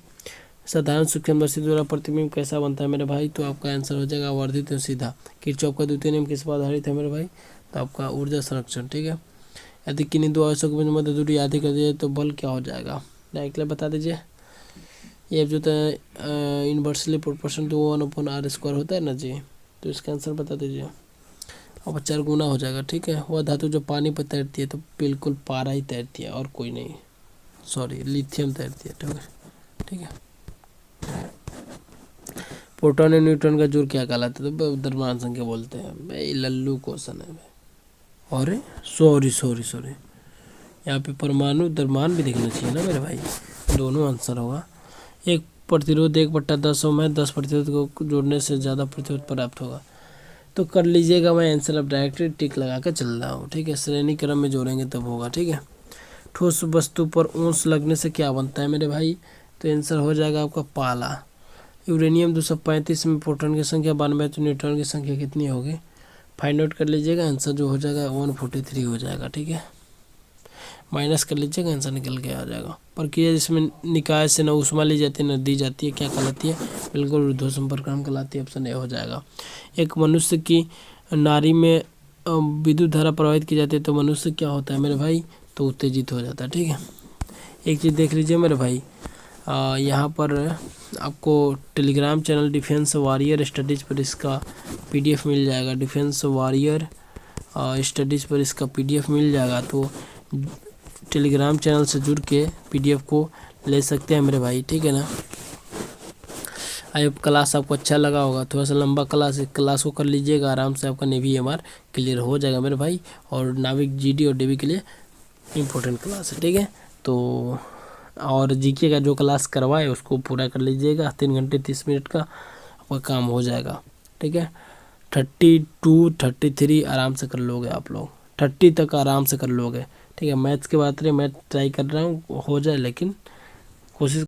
साधारण सूक्ष्मदर्शी द्वारा प्रतिबिंब कैसा बनता है मेरे भाई, तो आपका आंसर हो जाएगा आवर्धित और सीधा। किरचॉफ का द्वितीय नियम किस पर आधारित है मेरे भाई, तो आपका ऊर्जा संरक्षण, ठीक है। यदि किन्हीं दो आवेशों के मध्य दूरी आधी कर दिए तो बल क्या हो जाएगा, डायरेक्टली बता दीजिए। ये जो है इनवर्सली प्रोपोर्शन टू 1/r² होता है ना जी, तो इसका आंसर बता दीजिए। अब 4 गुना हो जाएगा, ठीक है। वह धातु जो पानी पर तैरती है, तो बिल्कुल पारा ही तैरती है और कोई नहीं, सॉरी लिथियम तैरती है, ठीक है। प्रोटॉन और न्यूट्रॉन का जोड़ क्या कहलाता है, तो द्रव्यमान संख्या बोलते हैं भाई। लल्लू क्वेश्चन है भाई, अरे सॉरी यहाँ पे परमाणु द्रव्यमान भी देखना चाहिए ना मेरे भाई, दोनों आंसर होगा। एक प्रतिरोध 1/10 ओम है, 10 प्रतिरोध को जोड़ने से ज़्यादा प्रतिरोध प्राप्त होगा, तो कर लीजिएगा। मैं आंसर अब डायरेक्टली टिक लगा कर चल रहा हूँ, ठीक है। श्रेणी क्रम में जोड़ेंगे तब होगा, ठीक है। ठोस वस्तु पर ओंस लगने से क्या बनता है मेरे भाई, तो आंसर हो जाएगा आपका पाला। यूरेनियम 235 में प्रोटॉन की संख्या 92, तो न्यूट्रॉन की संख्या कितनी होगी, फाइंड आउट कर लीजिएगा। आंसर जो हो जाएगा 143 हो जाएगा, ठीक है। माइनस कर लीजिएगा, आंसर निकल के आ जाएगा। प्रक्रिया जिसमें निकाय से न ऊष्मा ली जाती है न दी जाती है, क्या कहलाती है, बिल्कुल ऊर्ध्व संपर्कक्रम कहलाती है, ऑप्शन ए हो जाएगा। एक मनुष्य की नाड़ी में विद्युत धारा प्रवाहित की जाती है, तो मनुष्य क्या होता है मेरे भाई, तो उत्तेजित हो जाता है, ठीक है। एक चीज़ देख लीजिए मेरे भाई, यहाँ पर आपको Telegram channel defence warrior studies पर इसका PDF मिल जाएगा। डिफेंस वॉरियर स्टडीज़ पर इसका PDF मिल जाएगा, तो टेलीग्राम चैनल से जुड़ के PDF को ले सकते हैं मेरे भाई, ठीक है ना। आई होप क्लास आपको अच्छा लगा होगा, थोड़ा सा लंबा क्लास को कर लीजिएगा आराम से, आपका नेवी MR क्लियर हो जाएगा मेरे भाई। और नाविक GD और DB के लिए इम्पोर्टेंट क्लास है, ठीक है। तो और GK का जो क्लास करवाए उसको पूरा कर लीजिएगा, 3 घंटे 30 मिनट का आपका काम हो जाएगा, ठीक है। 32 33 आराम से कर लोगे आप लोग, 30 तक आराम से कर लोगे, ठीक है। मैथ्स की बात रही, मैथ ट्राई कर रहा हूँ हो जाए, लेकिन कोशिश